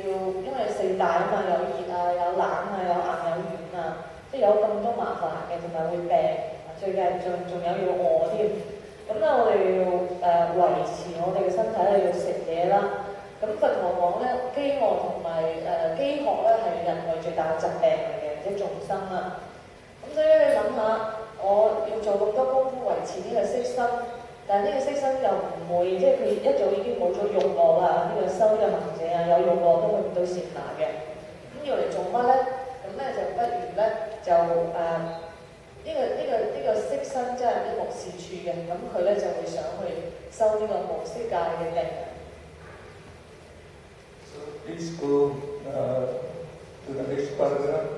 要因為四大啊嘛，有熱啊，有冷啊，有硬有軟啊，即係有咁多麻煩嘅，同埋會病，最近仲有要餓添。咁咧我哋要維持我哋嘅身體咧，要食嘢啦。咁佛陀講咧，飢餓同埋飢渴咧係人類最大嘅疾病嚟嘅，即係眾生啦。咁所以你諗下，我要做咁多功夫維持呢個色身，但係呢個色身又唔會，即係佢一早已經冇咗欲望啦。呢個修嘅行者啊，有欲望都去唔到禪那嘅。咁要嚟做乜咧？咁咧就不如咧就呢個色身即係一無是處嘅，咁佢咧就會想去修呢個無色界嘅定。Please go to the next paragraph.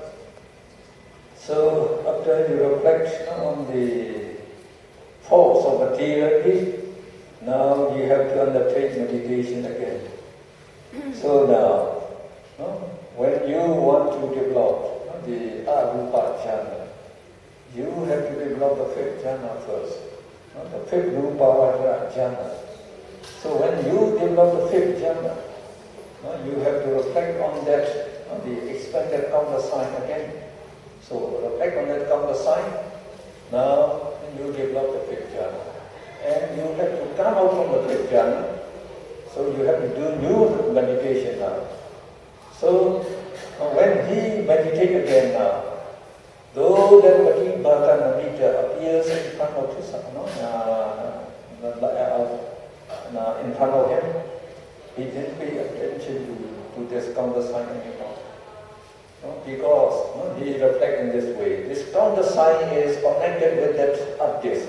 So after you reflect on the force of materiality, now you have to undertake meditation again. So now, when you want to develop the Arupa jhana, you have to develop the fifth jhana first, the fifth Rupa jhana. So when you develop the fifth jhana, you have to reflect on that, the expanded counter sign again. So reflect on that counter sign. Now you develop the fifth jhana, and you have to come out from the fifth jhana. So you have to do new meditation now. So when he meditates again now, though that Patibhaka Namita appears in front of his, in front of him, he didn't pay attention to this counter sign anymore. Because he reflects in this way. This counter sign is connected with that Adhyas.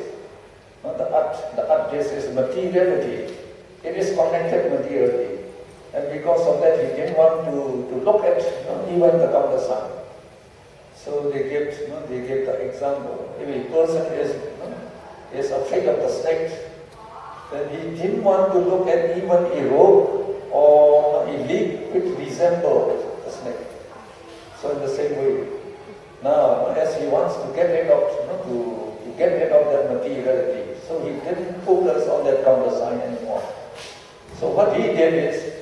The Adhyas is materiality. It is connected materiality. And because of that, he didn't want to look at even the counter sign. So they give the example. If a person is afraid of the snake, then he didn't want to look at even a rope or a leaf which resembles the snake. So in the same way, now as he wants to get rid of that materiality, so he didn't focus on that counter sign anymore. So what he did is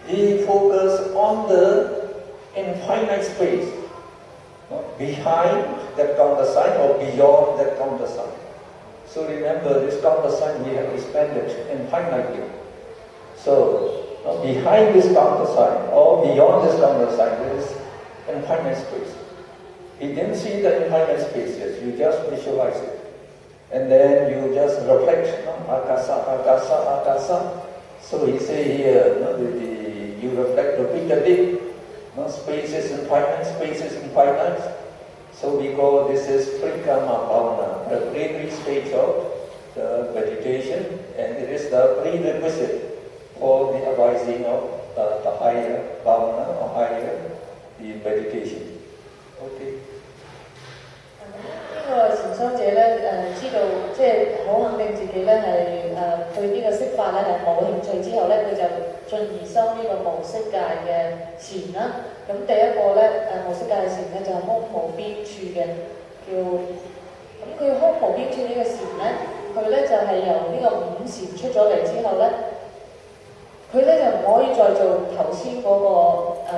he focused on the infinite space behind that counter sign or beyond that counter sign. So remember, this counter sign we have expanded infinitely. So behind this counter sign or beyond this counter sign there is infinite space. He didn't see the infinite space yet, you just visualize it. And then you just reflect, akasa, akasa, akasa. So he say here, you reflect repeatedly, space is infinite, space is infinite. So we call this is Parikrama Bhavana, the plenary stage of the meditation, and it is the prerequisite for the arising of the higher Bhavana or higher the meditation. Okay. 呢個禪修者咧知道即係好肯定自己咧係對呢個色法咧係冇興趣之後咧，佢就進而修呢個無色界嘅禪啦。咁第一個咧無色界嘅禪咧就係空無邊處嘅，咁佢空無邊處呢個禪咧，佢咧就係由呢個五禪出咗嚟之後咧，佢咧就唔可以再做頭先嗰個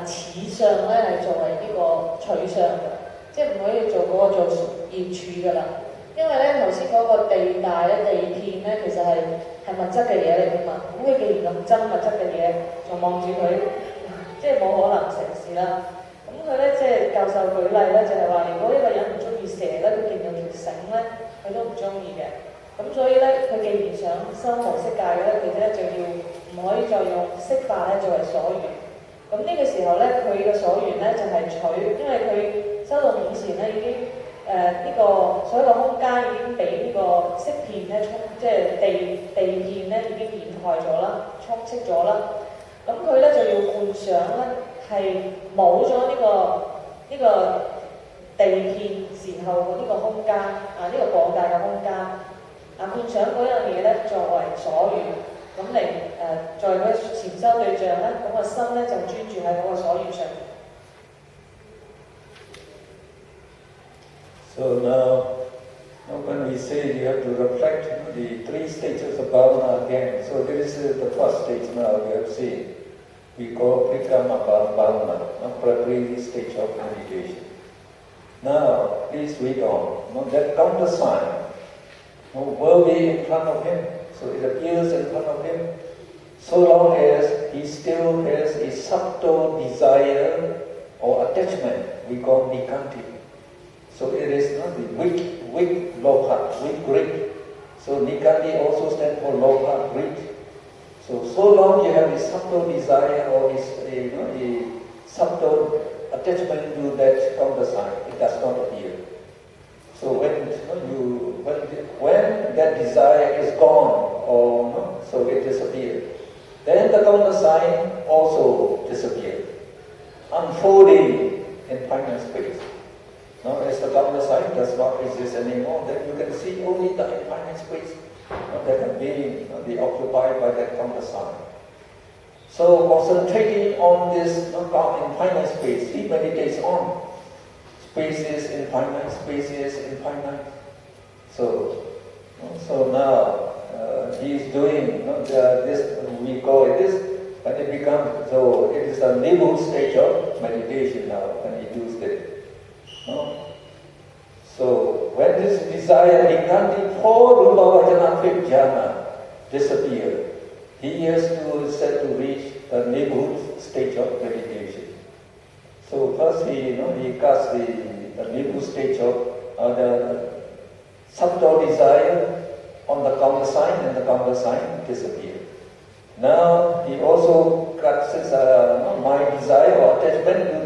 此相咧係作為呢個取相嘅。即係唔可以做嗰個做業處㗎啦，因為咧頭先嗰個地大咧、地片咧，其實係物質嘅嘢嚟㗎嘛。咁佢既然咁憎物質嘅嘢，仲望住佢，即係冇可能成事啦。咁佢咧即係教授舉例咧，就係話，如果一個人唔中意蛇咧，佢見到條繩咧，佢都唔中意嘅。咁所以咧，佢既然想修無色界嘅咧，佢咧就要唔可以再用色法咧作為所緣。咁呢個時候咧，佢嘅所緣咧就係取，因為佢修到五禪咧已經呢個所有嘅空間已經俾呢個色片咧即係地片咧已經掩蓋咗啦，充斥咗啦。咁佢咧就要觀想咧係冇咗呢個地片時候嘅呢個空間呢個果界嘅空間觀想嗰樣嘢咧作為所緣。咁嚟在佢禪修對象咧，咁個心咧就專注喺嗰個所緣上面。So now when we say you have to reflect the three stages of bhavana again, so this is the first stage now we have seen. we call Abhidhamma, preparatory stage of meditation. Now, please read on. That countersign will be in front of him, so it appears in front of him, so long as he still has a subtle desire or attachment, we call nikanti. So it is not the weak lobha, weak greed. So nikanti also stands for lobha, greed. So long you have a subtle desire or a subtle attachment to that countersign, it does not appear. So when that desire is gone, so it disappears, then the countersign also disappears, unfolding in finite space. Now, as the countersign does not exist anymore, then you can see only the infinite space that can be occupied by that countersign. So, concentrating on this infinite space, he meditates on spaces infinite, spaces infinite. So now he is doing this, we call it this, and it becomes, so it is a nibble stage of meditation now when he does it. So when this desire, nikanti for rupa vajana fifth jhana disappears, he has to set to reach the nibble stage of meditation. So first he casts the nibble stage of the subtle desire on the countersign, and the countersign disappears. Now he also cuts his mind desire or attachment to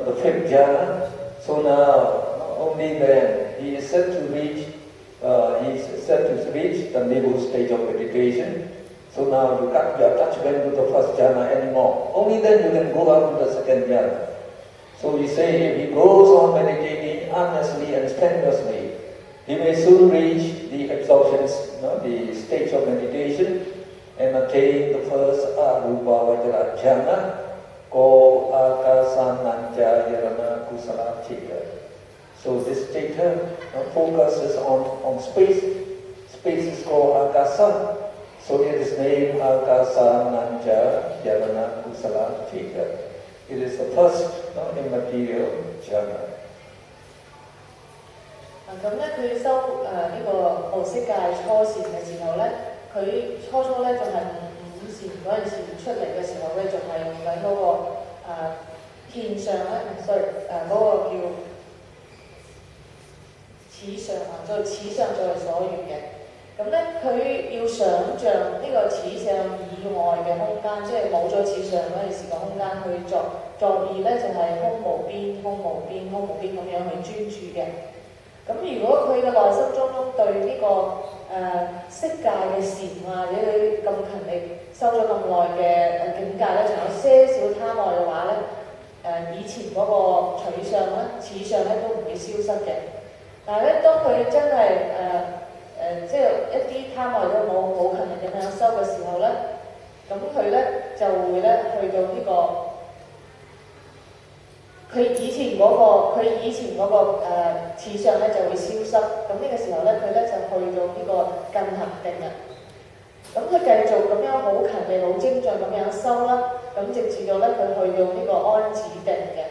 the fifth jhana. So now only then he is set to reach the nibble stage of meditation. So now you cut your attachment to the first jhana anymore. Only then you can go up to the second jhana. So we say if he goes on meditating earnestly and strenuously, he may soon reach the absorptions, the stage of meditation, and attain the first arupa vajra jhana, called akasananja yarana kusala chitta. So this chitta focuses on space. Space is called akasa. So it is named akasananja yarana kusala chitta. It is the first immaterial jhana. 咁咧，佢修呢個無色界初禪嘅時候咧，佢初咧仲係五禪嗰陣時出嚟嘅時候咧，仲係用緊嗰個片相咧，sorry 嗰個叫此相啊，做此相作為所緣嘅。咁咧，佢要想像呢個此相以外嘅空間，即係冇咗此相嗰陣時嘅空間去作意咧，就係空無邊、空無邊、空無邊咁樣去專注嘅。咁如果佢嘅內心中對呢個色界嘅禪啊，或者佢咁勤力修咗咁耐嘅境界咧，仲有些少貪愛嘅話咧，以前嗰個取相咧、此相咧都唔會消失嘅。但係咧，當佢真係即係一啲貪愛都冇好勤力咁樣修嘅時候咧，咁佢咧就會咧去到呢個。佢以前嗰個此相咧就會消失，咁呢個時候咧佢咧就去到呢個近行定啊。咁佢繼續咁樣好勤力、好精進咁樣修啦，咁直至到咧佢去到呢個安止定嘅。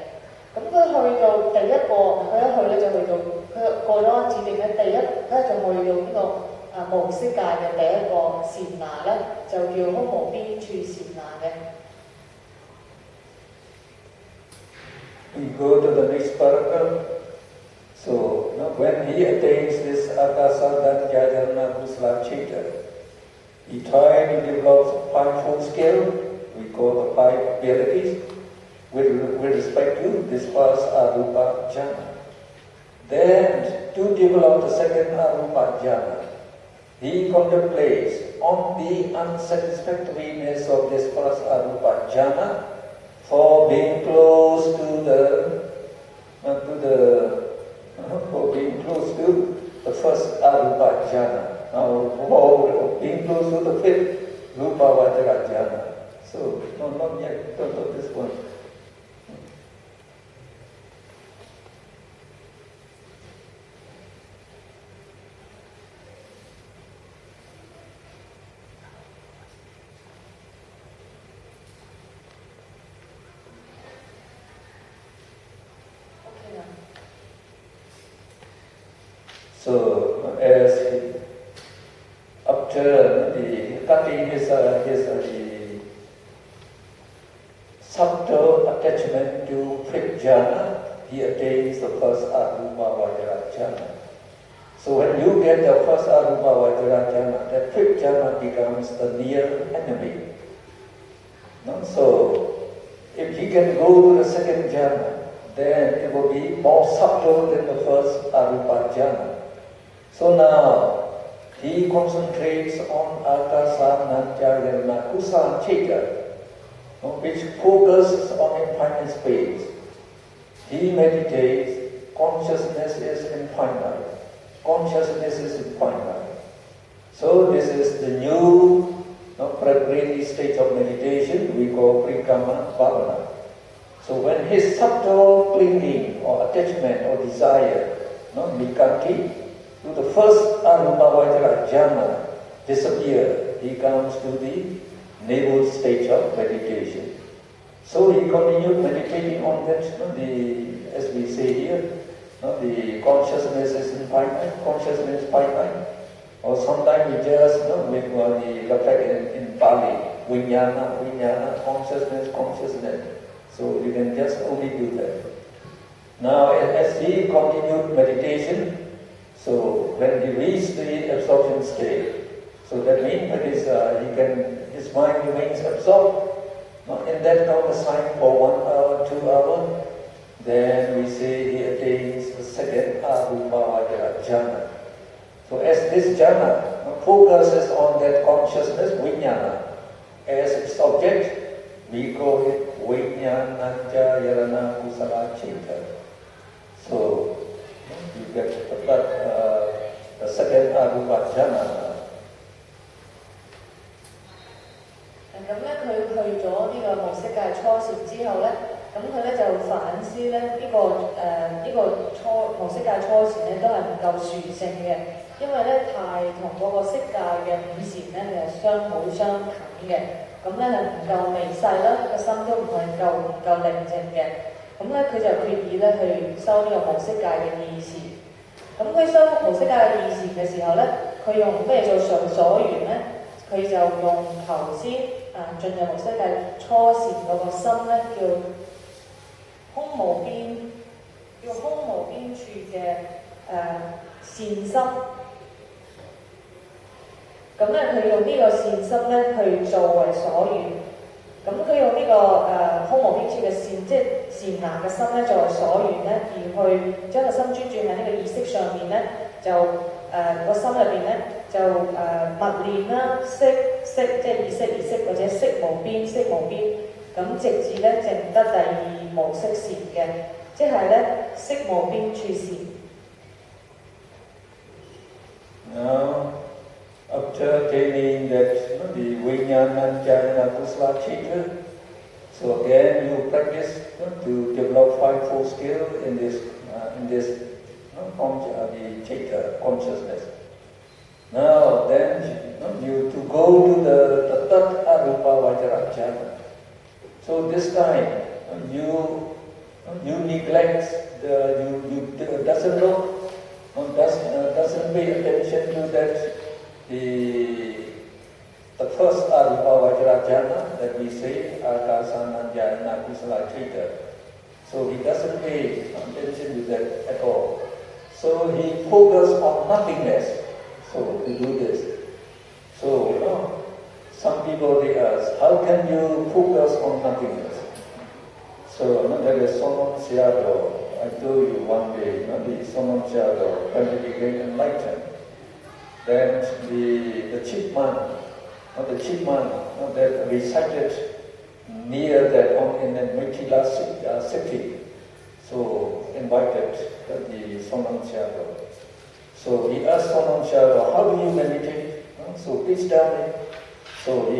咁佢去到第一個，佢一去咧就去到佢過咗安止定咧，第一咧就去到呢個無色界嘅第一個禪那咧，就叫空無邊處禪那嘅。We go to the next paragraph. So when he attains this akasadhan jayana kusala chitta, he tries to develop fivefold skill, we call the five abilities, with respect to this first arupa jhana. Then to develop the second arupa jhana, he contemplates on the unsatisfactoriness of this first arupa jhana, for being close to the first arupa jhana. Now, for being close to the fifth rupa vajra jhana. So, no, not yet. Don't do this one. So as after cutting his subtle attachment to fifth jhana, he attains the first arupa vajra jhana. So when you get the first arupa vajra jhana, the fifth jhana becomes the near enemy. No? So if he can go to the second jhana, then it will be more subtle than the first arupa jhana. So now he concentrates on akasananjayana kusachita, which focuses on infinite space. He meditates, consciousness is infinite. Consciousness is infinite. So this is the new preparatory stage of meditation we call Prikama Bhavana. So when his subtle clinging or attachment or desire, nikanti, to the first arupa vajra jhana disappear, he comes to the navel stage of meditation. So he continued meditating on that, as we say here, the consciousness is infinite, consciousness is finite. Or sometimes we just make the reflect in Pali, vijnana, consciousness. So you can just only do that. Now as he continued meditation, so when he reached the absorption state, so that means that his mind remains absorbed in that kind of time for 1 hour, 2 hours, then we say he attains the second arupa vajra jhana. So as this jhana focuses on that consciousness, vijnana, as its object, we call it vijnananja yarana kusala chita. So you get the second arupa jhana. 咁咧，佢去咗呢個無色界初禪之後咧，咁佢咧就反思咧呢個無色界初禪咧都係唔夠殊勝嘅，因為咧太同嗰個色界嘅五禪咧係好相近嘅，咁咧係唔夠微細啦，個心都唔夠寧靜嘅，咁咧佢就決意咧去修呢個無色界嘅二禪。咁佢修無色界嘅二禪嘅時候咧，佢用咩做所緣咧？佢就用頭先進入無色界初禪嗰個心咧，叫空無邊處嘅善心。咁咧佢用呢個善心咧去作為所緣。咁佢用呢個空無邊處嘅善，即係善良嘅心咧作為所緣咧，而去將個心專注喺呢個意識上面咧，就個心入邊咧。就默念啦，色即係意識或者色無邊，咁直至咧證得第二無色禪嘅，即係咧色無邊處禪。Now, after attaining that the vijnananja kusala chita, so again you practice to develop fivefold skill in this the chita consciousness. Now then you to go to the third arupa vajra jhana. So this time you neglect you doesn't look, doesn't pay attention to that the first arupa vajra jhana that we say akasananjayana kusala chita. So he doesn't pay attention to that at all. So he focuses on nothingness. So to do this. So some people they ask, how can you focus on nothingness? So there is Sonam Sayadaw. I told you one day, the Sonam Sayadaw, when he became enlightened, then the chipmunk that recited near that in the Mithila city, so invited the Sonam Sayadaw. So he asked Sonam Sayadaw, how do you meditate? So please tell me. So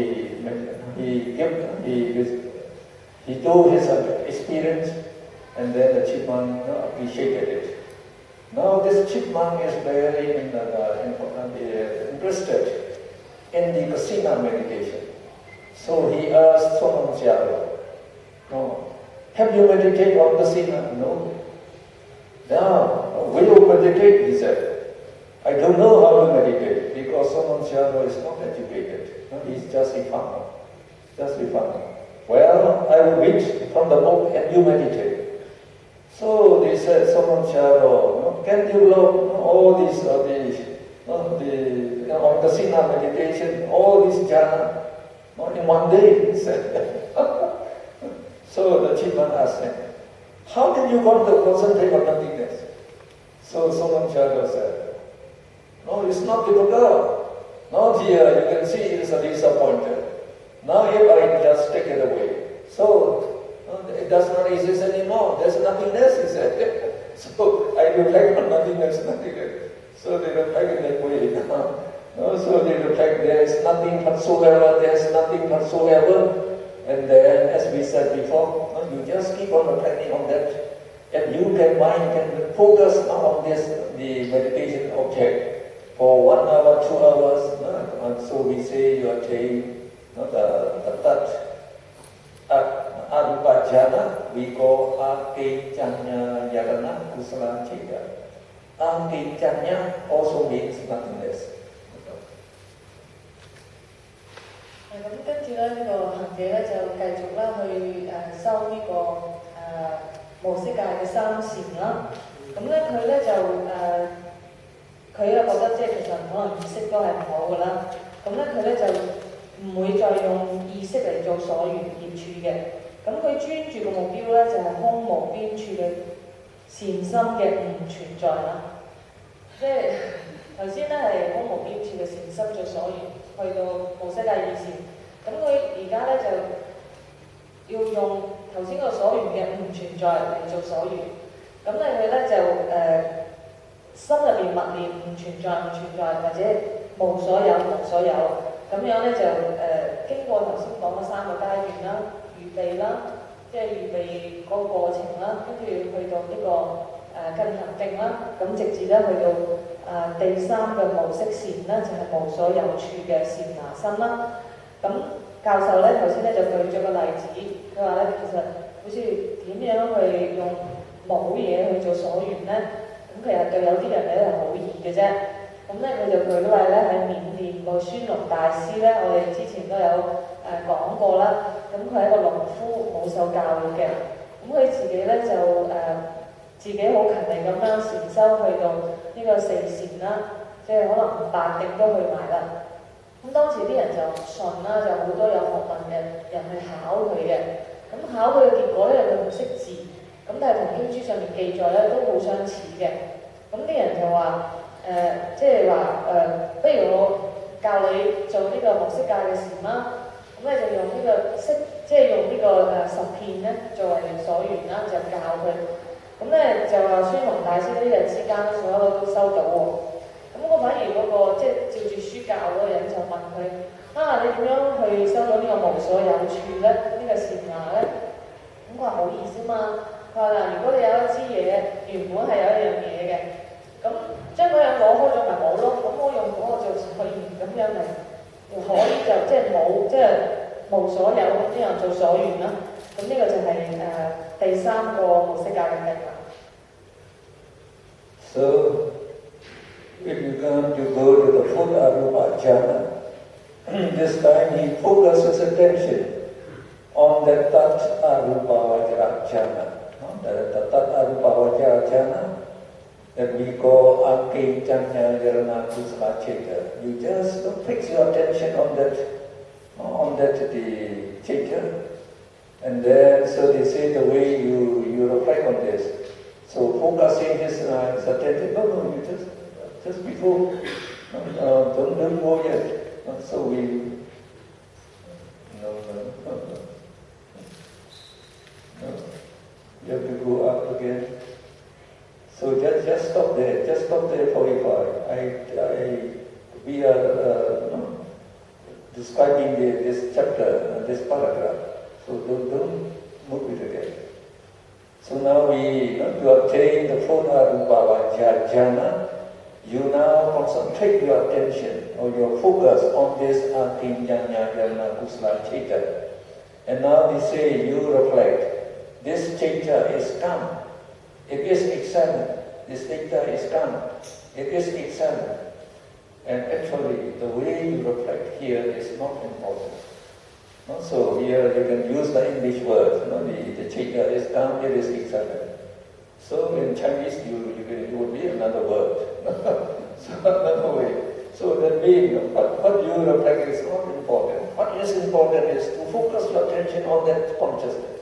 he told his experience, and then the chipmunk appreciated it. Now this chipmunk is very interested in the kasina meditation. So he asked Sonam Sayadaw, have you meditated on kasina? No. Now, will you meditate? He said. I don't know how to meditate because someone Shado is not educated. No, he's just a farmer. Just a farmer. Well, I will read from the book and you meditate. So they said, someone Shado, can you learn all these, on the Sina meditation, all these jhana, in one day, he said. So the chief man asked him, how can you concentrate on nothingness? So someone Shado said, no, it's not difficult. Now here you can see it's a disappointed. Now if I just take it away, so it does not exist anymore. There's nothingness, he said. So I reflect on nothingness. So they reflect in that way. So they reflect there is nothing whatsoever, there is nothing whatsoever. And then, as we said before, you just keep on reflecting on that, and you can mind can focus on this, the meditation object, for 1 hour, 2 hours. And so we say you attain the touch arupa jhana. We call akejanya yarana kusala chita. Akejanya also means nothingness. 咁跟住咧，呢個行者咧就繼續啦去修呢個無色界嘅三禪啦。咁咧佢咧就佢又覺得即係其實可能意識都係唔好噶啦。咁咧佢咧就唔會再用意識嚟做所緣業處嘅。咁佢專注嘅目標咧就係空無邊處嘅善心嘅唔存在啦。即係頭先咧係空無邊處嘅善心做所緣。去到無色界以前，咁佢而家咧就要用頭先個所緣嘅唔存在嚟做所緣，咁咧佢咧就心入邊默念唔存在或者無所有，咁樣咧就經過頭先講嘅3個階段啦，預備啦，即係預備嗰個過程啦，跟住去到呢個進行定啦，咁直至咧去到第3個無色禪咧，就係無所有處嘅禪那心啦。咁教授咧頭先咧就舉咗個例子，佢話咧其實好似點樣去用冇嘢去做所緣咧，咁其實對有啲人咧係好易嘅啫。咁咧佢就舉例咧喺緬甸個孫龍大師咧，我哋之前都有講過啦。咁佢係一個農夫，冇受教育嘅，咁佢自己咧就自己好勤力咁樣禪修去到呢個4禪啦，即係可能8定都去埋啦。咁當時啲人就唔信啦，就好多有學問嘅人去考佢嘅。咁考佢嘅結果咧，佢唔識字，咁但係同經書上面記載咧都好相似嘅。咁啲人就話即係話不如我教你做呢個無色界嘅禪啦。咁咧就用呢個即係用呢個10片咧作為所緣啦，就教佢。咁咧就話孫龍大師呢日之間所有都收到喎。咁我反而嗰個即係照住書教嗰個人就問佢：你點樣去收到呢個無所有處咧？呢個禪那咧？咁佢話好易啫嘛。佢話嗱，如果你有一支嘢原本係有一樣嘢嘅，咁將嗰樣攞開咗咪冇咯。咁我用嗰個做所緣，咁樣咪可以就即係冇即係無所有咁樣做所緣啦。咁呢個就係第3個無色界嘅計劃。So, if you come to go to the full arupa jhana, this time he focuses attention on the tat arupa jhana, the tat arupa jhana that we call akejanya yarana kusala cheta. You just fix your attention on that the cheta. And then, so they say the way you reflect on this. So focusing his attention, no, you just before, don't go yet. So we, no. You have to go up again. So just stop there for a while. We are describing this chapter, this paragraph. So don't move it again. So now to obtain the full arupa jhana, you now concentrate your attention or your focus on this akejanya yarana kusala cheta. And now they say you reflect, this cheta is calm. It is examined. This cheta is calm. It is examined. And actually, the way you reflect here is not important. So here you can use the English word. The chitta is calm, it is examined. So in Chinese, it would be another word. So another way. So that means what you reflect is not important. What is important is to focus your attention on that consciousness.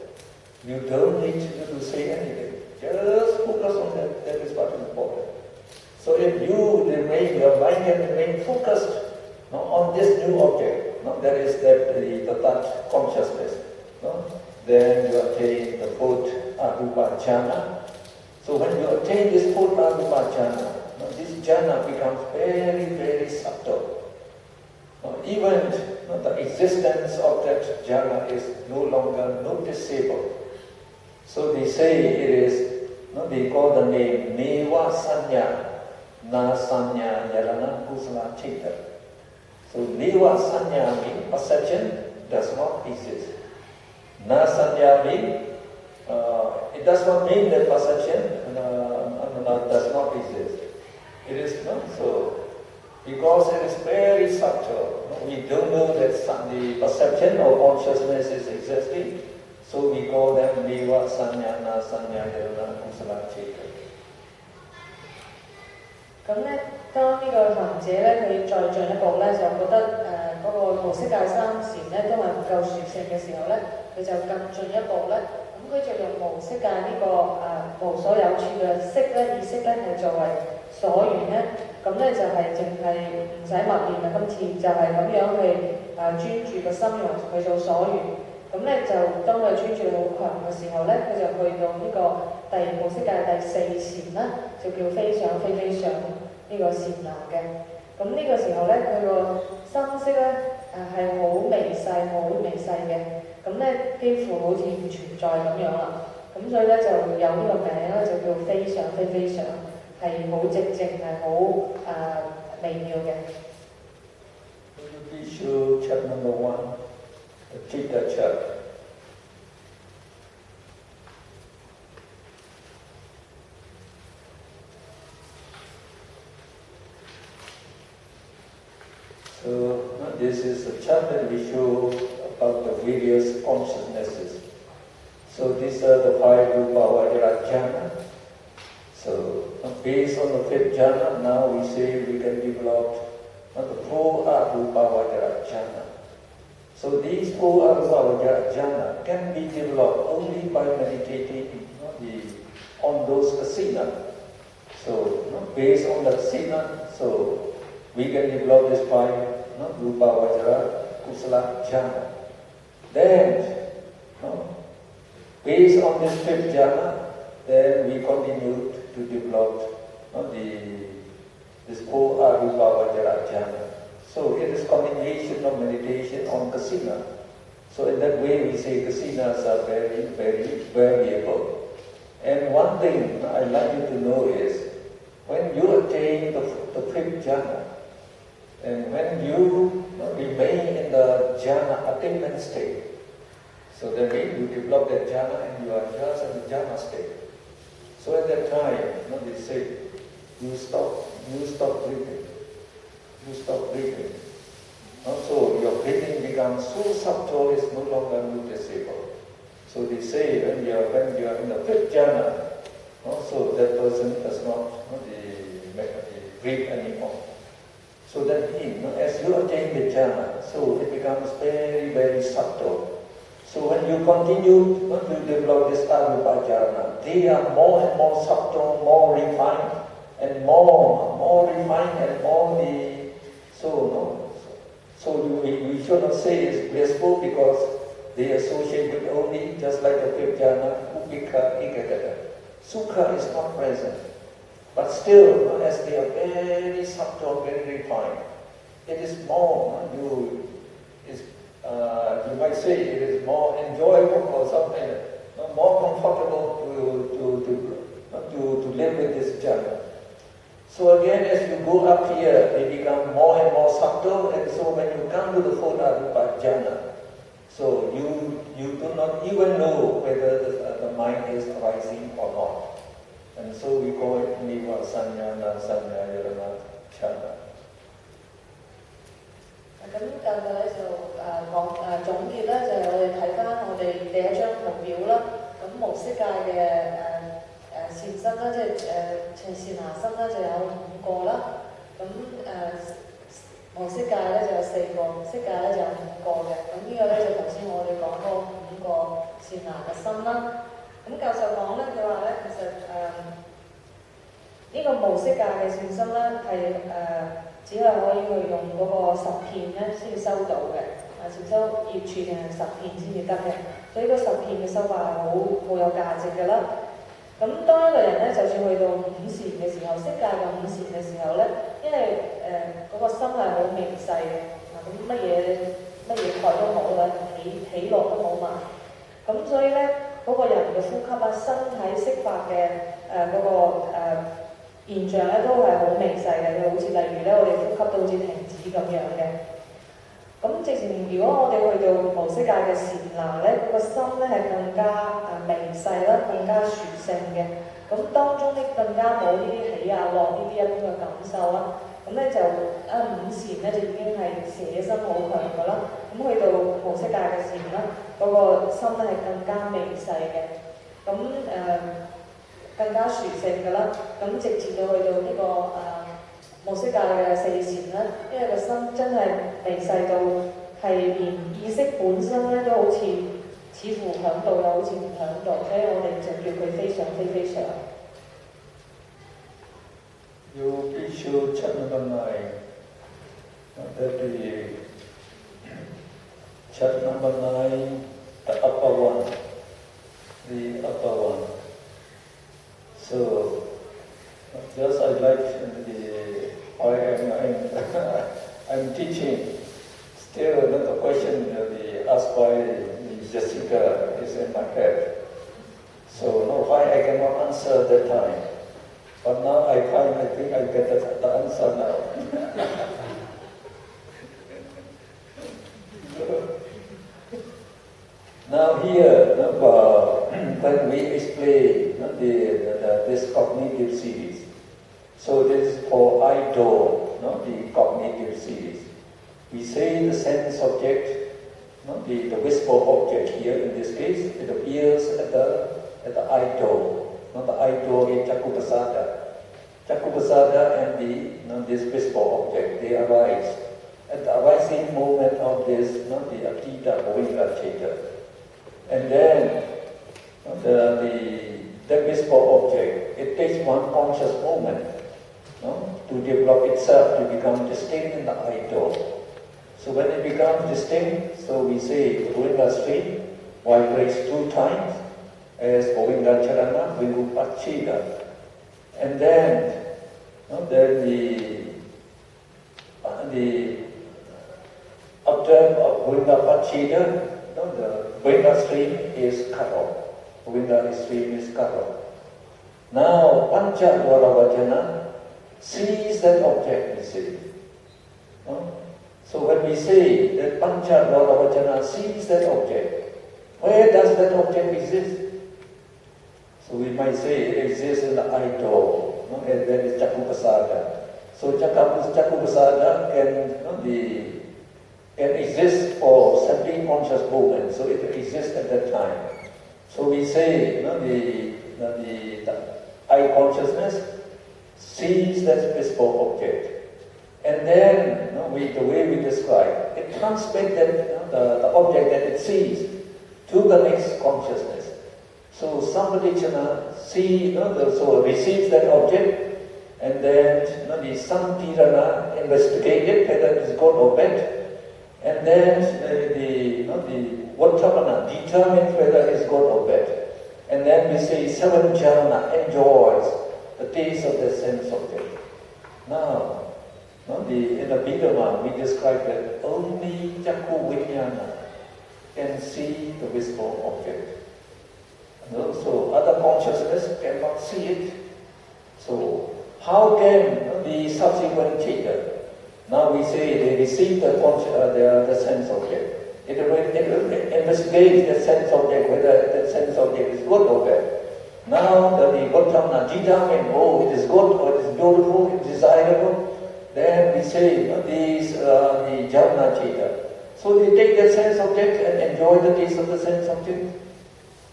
You don't need to say anything. Just focus on that. That is what is important. So if your mind can remain focused on this new object, that is the touch consciousness, then you attain the fourth arupa jhana. So when you attain this fourth arupa jhana, this jhana becomes very, very subtle. Even the existence of that jhana is no longer noticeable. So they say it is, they call the name Neva Sanya, Na Sanya Yarana Kusala Chitta. So Neva Sanya means perception does not exist. Na Sanya means it does not mean that perception does not exist. It is not so. Because it is very subtle. We don't know that the perception of consciousness is existing. So we call them Neva Sanya, Na Sanya, Yarana Kusala Chitta. 咁咧，當呢個行者咧，佢再進一步咧，就覺得嗰個無色界三禪咧都係唔夠殊勝嘅時候咧，佢就更進一步咧，咁佢就用無色界呢個無所有處嘅色咧意識咧係作為所緣咧，咁咧就係淨係唔使默念啦，今次就係咁樣去專注個心用去做所緣，咁咧就當佢專注好強嘅時候咧，佢就去到呢個無色界第四禪啦，就叫非想非非想呢個禪那嘅。咁呢個時候咧，佢個心識咧係好微細、好微細嘅，咁咧幾乎好似唔存在咁樣啦。咁所以咧就有呢個名咧，就叫非想非非想，係好寂靜，係好微妙嘅。Visual chapter number 1, the Chitta chapter. So this is a chapter we show about the various consciousnesses. So these are the 5 rupa vajra jhana. So based on the 5th jhana, now we say we can develop the 4 arupa vajra jhana. So these 4 arupa vajra jhana can be developed only by meditating on those kasina. So based on the kasina, so we can develop this 5 rupa vajra kusala jhana. Then, based on this 5th jhana, then we continue to develop this 4 arupa vajra jhana. So it is continuation of meditation on kasina. So in that way we say kasinas are very, very variable. And one thing I'd like you to know is, when you attain the 5th jhana, and when you remain in the jhana attainment state, so that means you develop that jhana and you are just in the jhana state. So at that time, they say, you stop breathing. You stop breathing. So your breathing becomes so subtle, it's no longer noticeable. So they say when you are in the 5th jhana, so that person does not breathe anymore. So that means, as you attain the jhana, so it becomes very, very subtle. So when you continue to develop this arupa jhana, they are more and more subtle, more refined, and more refined and more so we should not say it's blissful because they associate with only, just like the 5th jhana, upekha, ekagata. Sukha is not present. But still, as they are very subtle, very refined, it is more, you might say it is more enjoyable or something, more comfortable to live with this jhana. So again, as you go up here, they become more and more subtle, and so when you come to the 4th arupa jhana, so you do not even know whether the mind is arising or not. And so we call it Niva Sanya, Nansanya, Yarana, Chana. 咁近日咧就總結咧，就係我哋睇翻我哋第一張圖表啦。咁無色界嘅善身啦，即係善拿身啦，就有5個啦。咁無色界咧就有4個，色界咧就有5個嘅。咁呢個咧就頭先我哋講過5個善拿嘅身啦。咁教授講咧，佢話咧其實呢個無色界嘅善身咧係只係可以去用嗰個10片咧先至收到嘅，禪修業處定係10片先至得嘅，所以個10片嘅修法係好有價值嘅啦。咁當一個人咧，就算去到5禪嘅時候，色界嘅5禪嘅時候咧，因為嗰個心係好微細嘅，咁乜嘢蓋都冇啦，起落都冇埋，咁所以咧嗰個人嘅呼吸啊、身體釋法嘅嗰個現象咧都係好微細嘅，好似例如咧，我哋呼吸都好似停止咁樣嘅。咁直情如果我哋去到無色界嘅禪那咧，嗰個心咧係更加微細啦，更加殊勝嘅。咁當中咧更加冇呢啲起啊落呢啲一般嘅感受啦。咁咧就5禪咧就已經係捨心好強㗎啦。咁去到無色界嘅禪啦，嗰個心咧係更加微細嘅。咁更加殊勝㗎啦，咁直至到去到呢個無色界嘅4禪啦，因為個心真係微細到係連意識本身咧都好似乎響度又好似唔響度，所以我哋就叫佢非常非常。You visual chapter 9, that the chapter 9, the upper one, the upper one. So, just I like I'm teaching. Still, another question asked by Jessica is in my head. So, no, why I cannot answer at that time. But now I think I get the answer now. Now here, when we explain this cognitive series, so this is for idol, the cognitive series. We say the sense object, the visible object here in this case, it appears at the idol. The idol is Chakupasada. Chakupasada and this visible object, they arise. At the arising moment of this, the Abhidhamma Course. And then the visible object, it takes one conscious moment to develop itself, to become distinct in the idol. So when it becomes distinct, so we say Govinda stream vibrates 2 times as Govinda Charana, Vinupachida. And then the object of Govinda Pachida, the Govinda stream is cut off. Govinda stream is cut off. Now, Pancha Dvaravajana sees that object, we say. So when we say that Pancha Dvaravajana sees that object, where does that object exist? So we might say it exists in the idol, and that is Chakupasada. So Chakupasada can exist for semi-conscious moment, so it exists at that time. So we say the eye consciousness sees that visible object. And then, the way we describe, it transmits the object that it sees to the next consciousness. So somebody receives that object, and then the Samtirana investigates it, whether it is good or bad, and then the Vattamana determines whether it is good or bad. And then we say 7 jhana enjoys the taste of the sense object. Now, in the Abhidhamma, we describe that only Chakku Vijnana can see the visible object. So other consciousness cannot see it. So how can the subsequent teacher, now we say they receive the sense object. It will investigate the sense object, whether the sense object is good or bad. Now the Gotama determine, oh, it is good, or it is beautiful, it is desirable. Then we say, these the Jhana Chitta. So they take the sense object and enjoy the taste of the sense object.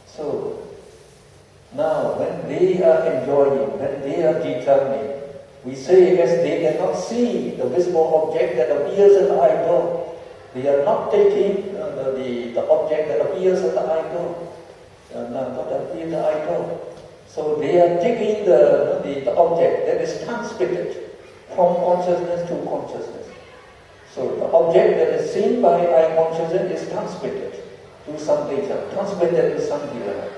So now when they are enjoying, when they are determining, we say as they cannot see the visible object that appears in the idol, they are not taking the object that appears in the idol, not appear in the idol. So they are taking the object that is transmitted from consciousness to consciousness. So the object that is seen by eye consciousness is transmitted to some data, transmitted to some data.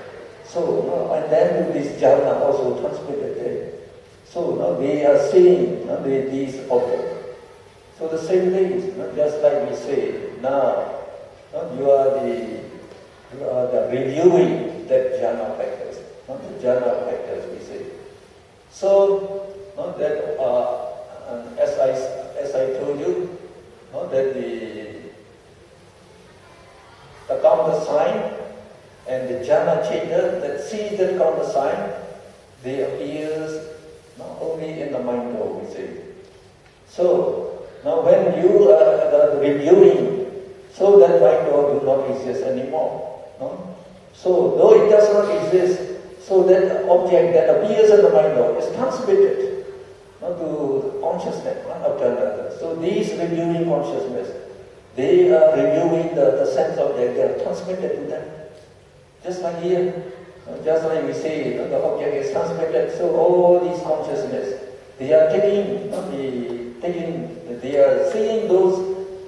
So and then this jhana also transmitted there. So now they are seeing these objects. So the same thing, just like we say, now you are the reviewing that jhana factors, not the jhana factors we say. So that as I told you, that the counter sign and the jhana chitta that sees that counter sign, they appears not only in the mind though, we say. So now when you are reviewing, so that mind though do not exist anymore. No? So though it does not exist, so that object that appears in the mind though is transmitted to consciousness, after another. So these reviewing consciousness, they are reviewing the sense object, they are transmitted to them. Just like here, just like we say, the object is transmitted, so all these consciousness, they are they are seeing those,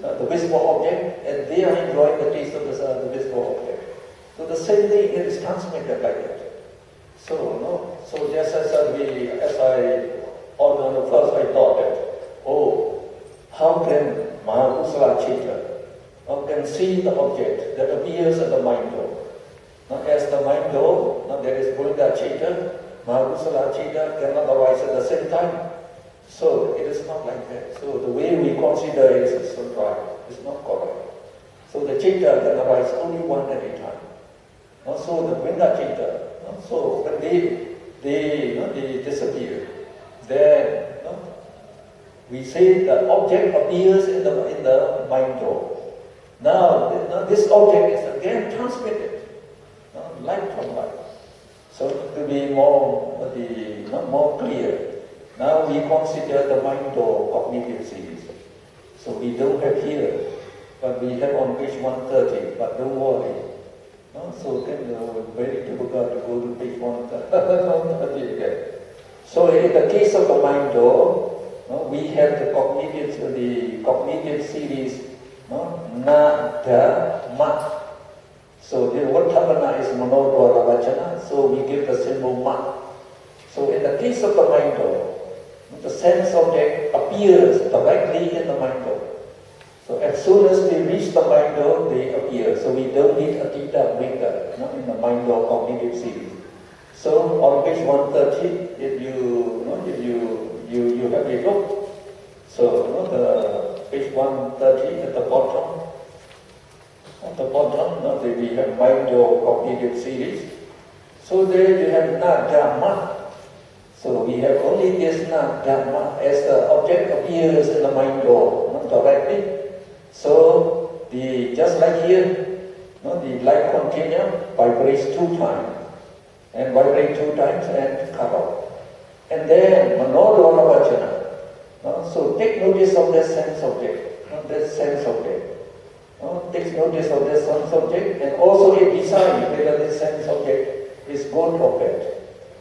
the visible object, and they are enjoying the taste of the visible object. So the same thing is transmitted like that. So, so just as first I thought that, how can Mahakusala Chitta can see the object that appears in the mind door? Now, as the mind door, there is Buddha Chitta, Mahakusala Chitta cannot arise at the same time. So it is not like that. So the way we consider it is not right. It's not correct. So the Chitta can arise only one at a time. So the Buddha Chitta, so when they disappear, then we say the object appears in the mind door. Now this object is again transmitted, light from light. So to be more clear, now we consider the mind door cognitive series. So we don't have here, but we have on page 130. But don't worry. So then very difficult to go to page 130 again. So in the case of the mind door, we have the cognitive series, na, da, ma. So the word thavana is monodwara vachana, so we give the symbol ma. So in the case of the mind door, the sense object appears directly in the mind door. So as soon as they reach the mind door, they appear. So we don't need a theta maker in the mind door cognitive series. So on page 130, if you have a look, so the page 130 at the bottom, we have mind door cognitive series. So there you have na, dhamma. So we have only this na, dhamma as the object appears in the mind door, not directly. So just like here, the light continuum vibrates 2 times. And vibrate 2 times and cut off. And then manodwara vachana. So take notice of that sense object. Takes notice of that sense object, and also it decides whether this sense object is good or bad.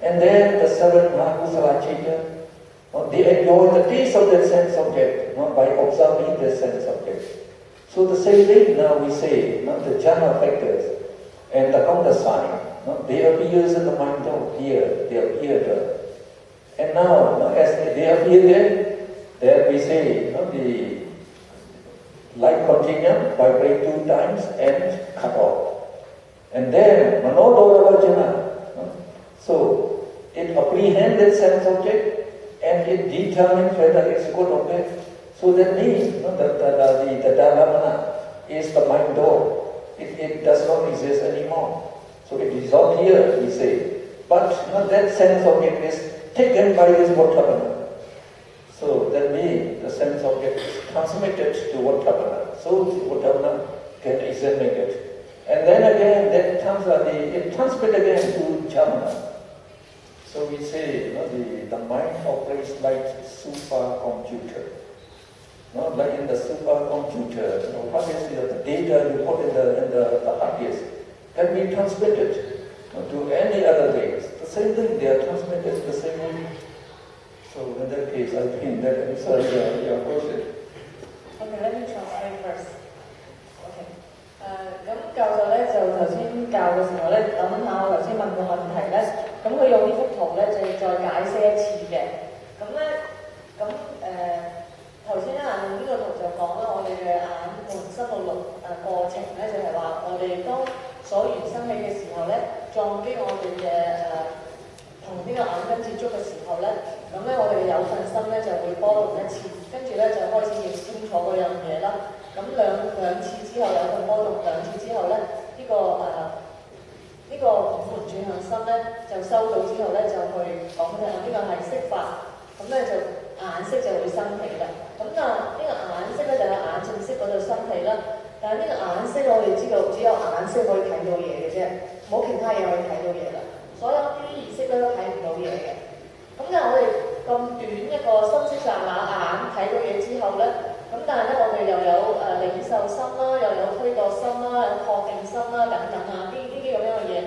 And then the 7 Mahakusala Chitta, they enjoy the taste of that sense object by observing the sense object. So the same thing now we say, the jhana factors and the counter sign, they appear in the mind here, they appear there. And now, as they appear there, then we say, the light continuum vibrate 2 times and cut off. And then, manodwara vachana, so it apprehends that sense object and it determines whether it's good or bad. So that means the dhamma is the mind door. It does not exist anymore. So it is not here, we say. but that sense object is taken by this Vatthapana. So that means the sense object is transmitted to Vatthapana. So Vatthapana can examine it. And then again, it transmits again to Jhana. So we say, the mind operates like supercomputer. Like in the supercomputer, what is the data you put in the hard disk can be transmitted to any other things. The same thing, they are transmitted the same way. So in that case, I think that answers your question. Okay, let me translate first. Okay. 咁教授咧就頭先教嘅時候咧，諗下我頭先問個問題咧，咁佢用呢幅圖咧就再解釋一次嘅。咁頭先用呢個圖就講啦，我哋嘅眼門生路過程咧就係話，我哋當所緣生起嘅時候咧，撞擊我哋嘅同呢個眼根接觸嘅時候咧，咁咧我哋嘅有份心咧就會波動一次，跟住咧就開始認清楚嗰樣嘢啦。咁兩次之後有份波動，兩次之後咧，呢個五門轉向心咧就收到之後咧就去講佢呢個係色法，咁咧就眼色就會生起啦。咁呢個眼色咧就喺眼正色嗰度生起啦。但係呢個眼色我哋知道只有眼色可以睇到嘢嘅啫，冇其他嘢可以睇到嘢啦。所有啲意識咧都睇唔到嘢嘅。咁但係我哋咁短一個心識剎那眼睇到嘢之後咧，咁但係咧我哋又有領受心啦，又有推度心啦，有確定心啦等等啊，呢啲咁樣嘅嘢，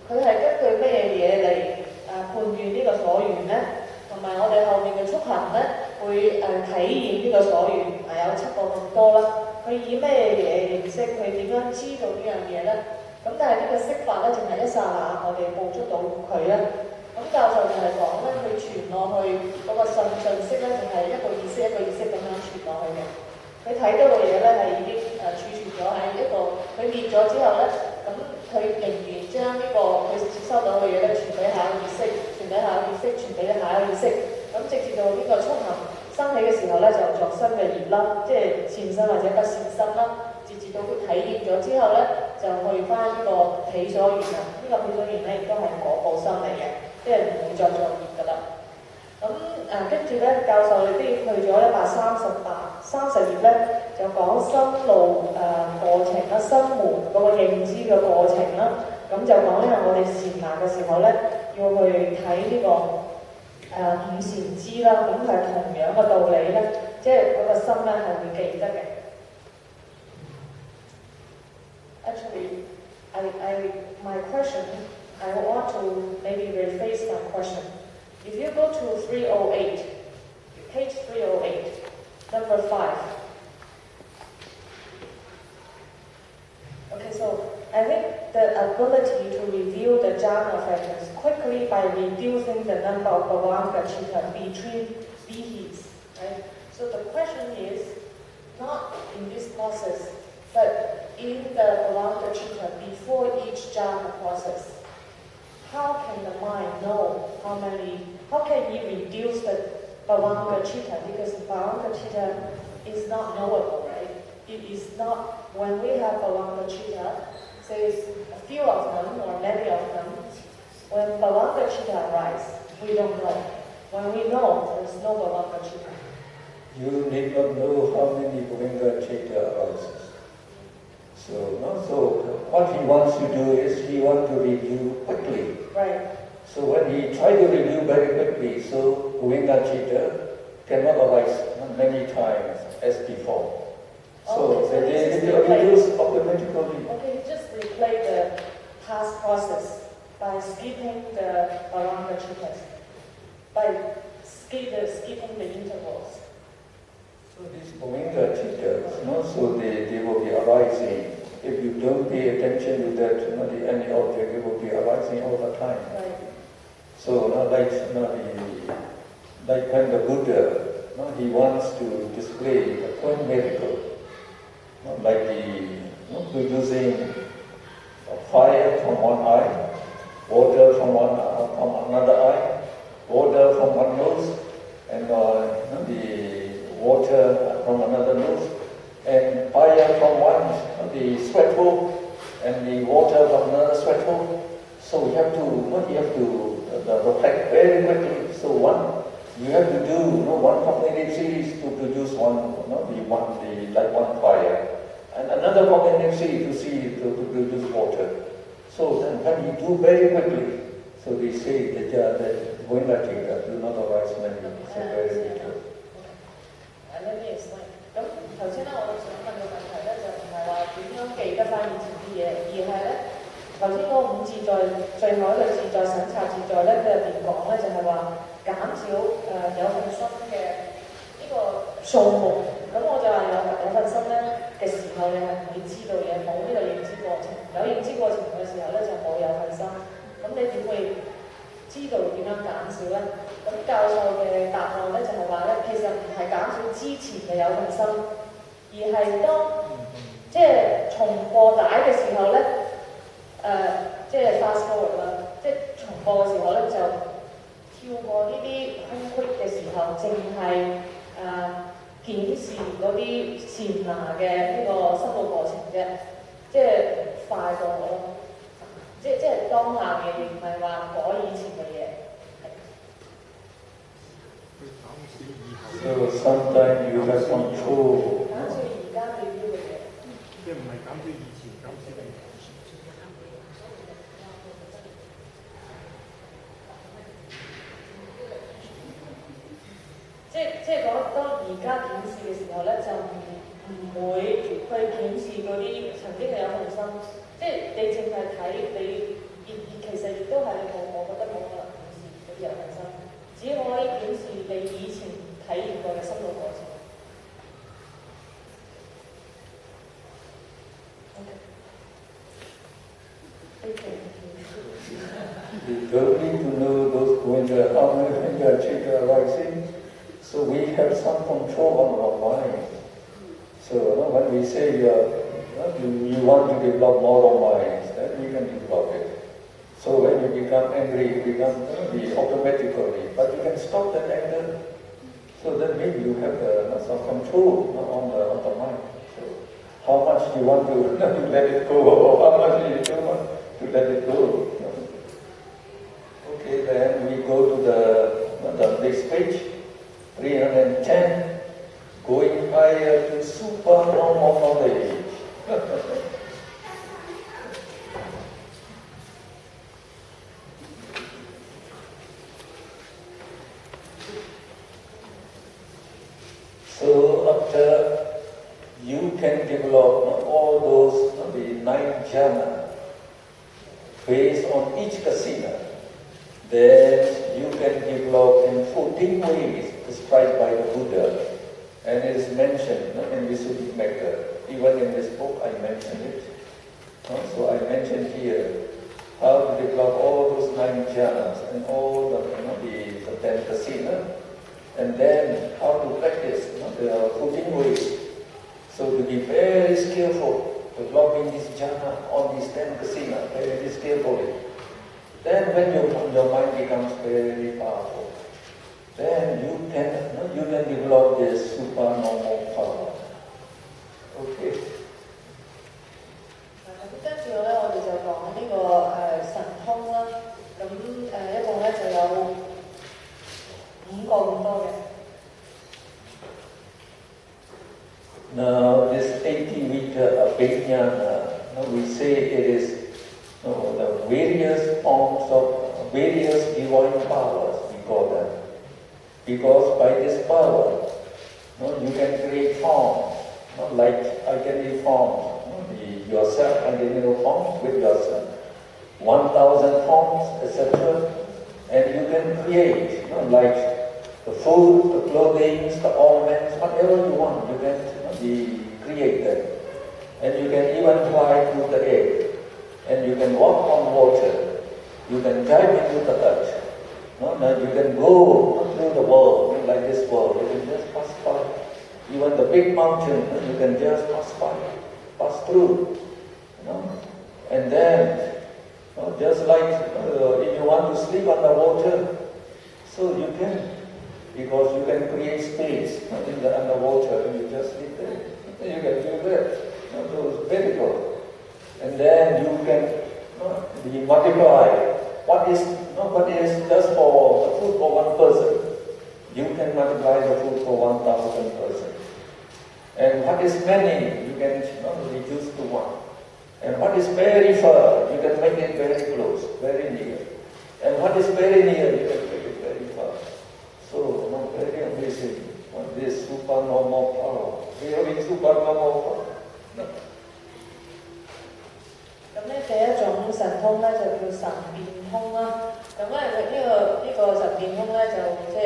佢係根據咩嘢嚟判斷呢個所緣咧？同埋我哋後面嘅觸行咧，會體驗呢個所緣有7個咁多啦。佢以咩嘢形式？佢點樣知道呢樣嘢咧？咁但係呢個色法咧，淨係一剎那我哋捕捉到佢咧。咁教授就係講咧，佢傳落去嗰個信息咧，就係一個意識一個意識咁樣傳落去嘅。佢睇到嘅嘢咧係已經儲存咗喺一個，佢滅咗之後咧，咁佢仍然將呢個佢接收到嘅嘢咧傳俾下一個意識，傳俾下一個意識，傳俾下一個意識。咁直至到呢個觸行生起嘅時候咧，就作新嘅業啦，即係善心或者不善心啦。直至到佢體驗咗之後咧，就去翻呢個彼所緣啦。呢個彼所緣咧亦都係果報心嚟嘅。即係唔會再作業㗎啦。咁跟住咧，教授你都要去咗130頁咧，就講心路過程啦，心門嗰個認知嘅過程啦。咁就講咧，我哋禪那嘅時候咧，要去睇呢個五善知啦。咁係同樣嘅道理咧，即係嗰個心咧係會記得嘅。Actually, my question. I want to maybe rephrase my question. If you go to 308, page 308, number 5. Okay, so I think the ability to review the jhana factors quickly by reducing the number of bhavanga chitta between vihis, right? So the question is, not in this process, but in the bhavanga chitta before each jhana process. How can the mind know how can he reduce the bhavanga chitta? Because bhavanga chitta is not knowable, right? It is not, when we have bhavanga chitta, say a few of them or many of them, when bhavanga chitta arise, we don't know. When we know, there is no bhavanga chitta. You need not know how many bhavanga chitta arises. So what he wants to do is he wants to review quickly. Right. So when he tries to review very quickly, so bhavanga chitta cannot arise many times as before. So they reduce automatically. Okay, just replay the past process by skipping the bhavanga chittas, by skipping the intervals. So these bhavanga chittas, so they will be arising. If you don't pay attention to that, any object, it will be arising all the time. Right. So like when the Buddha, he wants to display the one miracle, like producing fire from one eye, water from another eye, water from one nose, and the water from another nose, and fire from one, the sweat hole, and the water from another sweat hole. So you have to reflect very quickly. So you have to do one cognitive series to produce one fire, and another cognitive series to produce water. So then when you do very quickly, so they say that going like that do not arise many. So very little. Let me explain. 咁頭先咧，我想問嘅問題咧，就唔係話點樣記得翻以前啲嘢，而係咧頭先嗰個五自在最後一個自在省察自在咧，佢入邊講咧就係話減少有份心嘅呢個數目。咁我就話有份心咧嘅時候，你係唔會知道嘢，冇呢個認知過程。有認知過程嘅時候咧，就冇有份心。咁你點會知道點樣減少咧？咁教授嘅答案咧就係話咧，其實唔係減少之前嘅有份心，而係當即係重播帶嘅時候咧，即係 fast forward 啦，即係重播嘅時候咧就跳過呢啲空隙嘅時候，淨係檢視嗰啲禪那嘅呢個生活過程啫，即係快過我咯，即係當下嘅，唔係話改以前嘅嘢。So sometimes you have control. 減少而家對標嘅嘢。即係唔係減少以前，減少未來。即係講當而家檢視嘅時候咧，就唔會去檢視嗰啲曾經嘅有份心，即係你淨係睇你其實亦都係我覺得冇可能檢視嗰啲有份心，只可以檢視你以前體驗過嘅生活過程。You don't need to know those when you are chitta arising. So we have some control on our mind. So when we say you want to develop moral minds, then we can develop it. So when you become angry, you become angry automatically, but you can stop that anger. So that means you have some control on the mind. So how much you want to let it go, or how much you don't want to let it go. Okay, then we go to the next page, 310, going higher to supernormal knowledge. So after you can develop all those the 9 jhana based on each kasina, then you can develop in 14 ways prescribed by the Buddha, and it is mentioned in Visuddhimagga. Even in this book I mentioned it. So I mentioned here how to develop all those 9 jhanas and all the 10 kasina, and then how to practice. There are 14 ways. So to be very skillful, developing this jhana on these 10 kasina very skillfully. Then when your mind becomes very powerful, then you can develop this supernormal power. Okay. 跟住咧，我哋就講呢個神通啦。咁一共咧就有5個咁多嘅。Now this 80-meter Abhidhamma, we say it is the various forms of various divine powers, we call them. Because by this power, you can create forms, like identity forms, yourself, identity forms with yourself, 1,000 forms, etc. And you can create, like the food, the clothing, the ornaments, whatever you want, you can create them. And you can even fly through the air. And you can walk on water. You can dive into the earth. Now you can go through the world, like this world. You can just pass by. Even the big mountain, you can just pass through. And then, just like if you want to sleep underwater, so you can, because you can create space in the underwater, and you just sleep there. You can do that. So it's very good. And then you can multiply what is what is just for the food for one person, you can multiply the food for 1,000 persons. And what is many, you can reduce to one. And what is very far, you can make it very close, very near. And what is very near, you can make it very far. So, very amazing. This supernormal power, really supernormal power. 咁咧第一種神通咧就叫神變通啦。咁咧呢個神變通咧就即係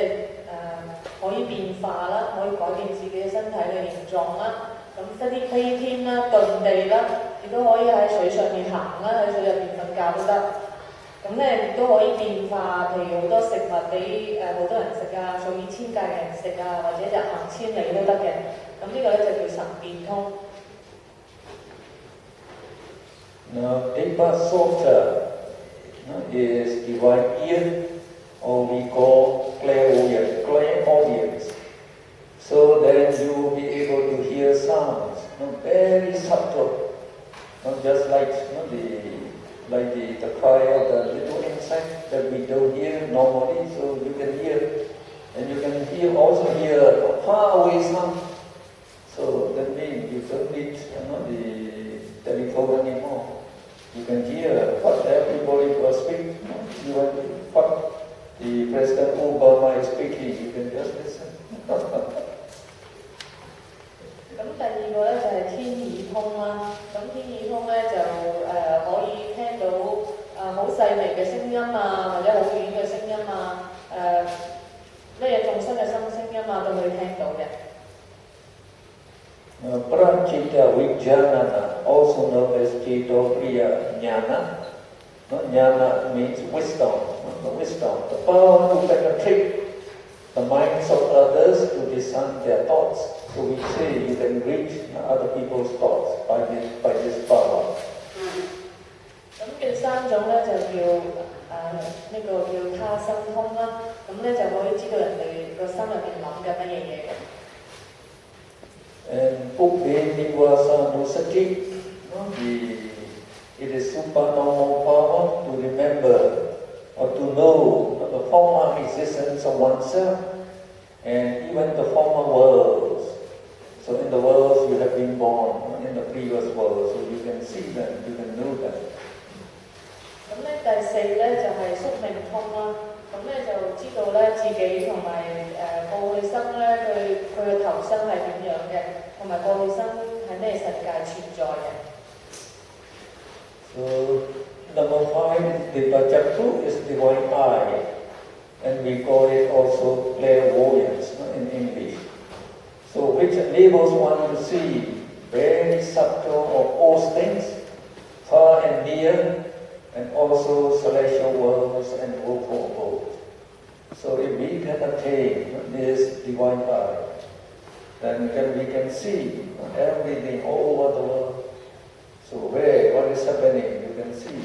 可以變化啦，可以改變自己嘅身體嘅形狀啦。咁一啲飛天啦、遁地啦，亦都可以喺水上面行啦，喺水入邊瞓覺都得。咁咧亦都可以變化，譬如好多食物俾好多人食啊，數以千計嘅人食啊，或者日行千里都得嘅。咁呢個咧就叫神變通。Now, Sota is divine ear, or we call clairaudience. So then you will be able to hear sounds, very subtle, not just like the cry of the little insect that we don't hear normally. So you can hear, and you can also hear far away sound. So that means you don't need the telephone anymore. You can hear what everybody was speaking, even what the President Obama is speaking, you can just listen. 咁第二個咧就係天耳通啦。咁天耳通咧就可以聽到好細微嘅聲音啊，或者好遠嘅聲音啊，咩眾生嘅聲音啊都可以聽到嘅。Prajita Vijnana, also known as Chetopriya Jnana. Jnana means wisdom, the power to penetrate the minds of others to discern their thoughts. So we say you can reach other people's thoughts by this power. 咁第三種咧就叫呢個叫他心通啦。咁咧就可以知道人哋個心入邊諗緊乜嘢嘢嘅。And Pukde Nivasanusati, it is supernormal power to remember or to know the former existence of oneself and even the former worlds. So in the worlds you have been born, in the previous world, so you can see them, you can know them. 咁咧第四咧就係宿命通啦。咁咧就知道咧自己同埋過去生咧佢嘅投生係點樣嘅，同埋過去生喺咩世界存在嘅。So number 5, the Vajjaku is divine eye, and we call it also clairvoyance in English. So which enables one to see very subtle or false things, far and near, and also celestial worlds and woeful worlds. So if we can attain this divine eye, then we can see everything all over the world. So what is happening, you can see.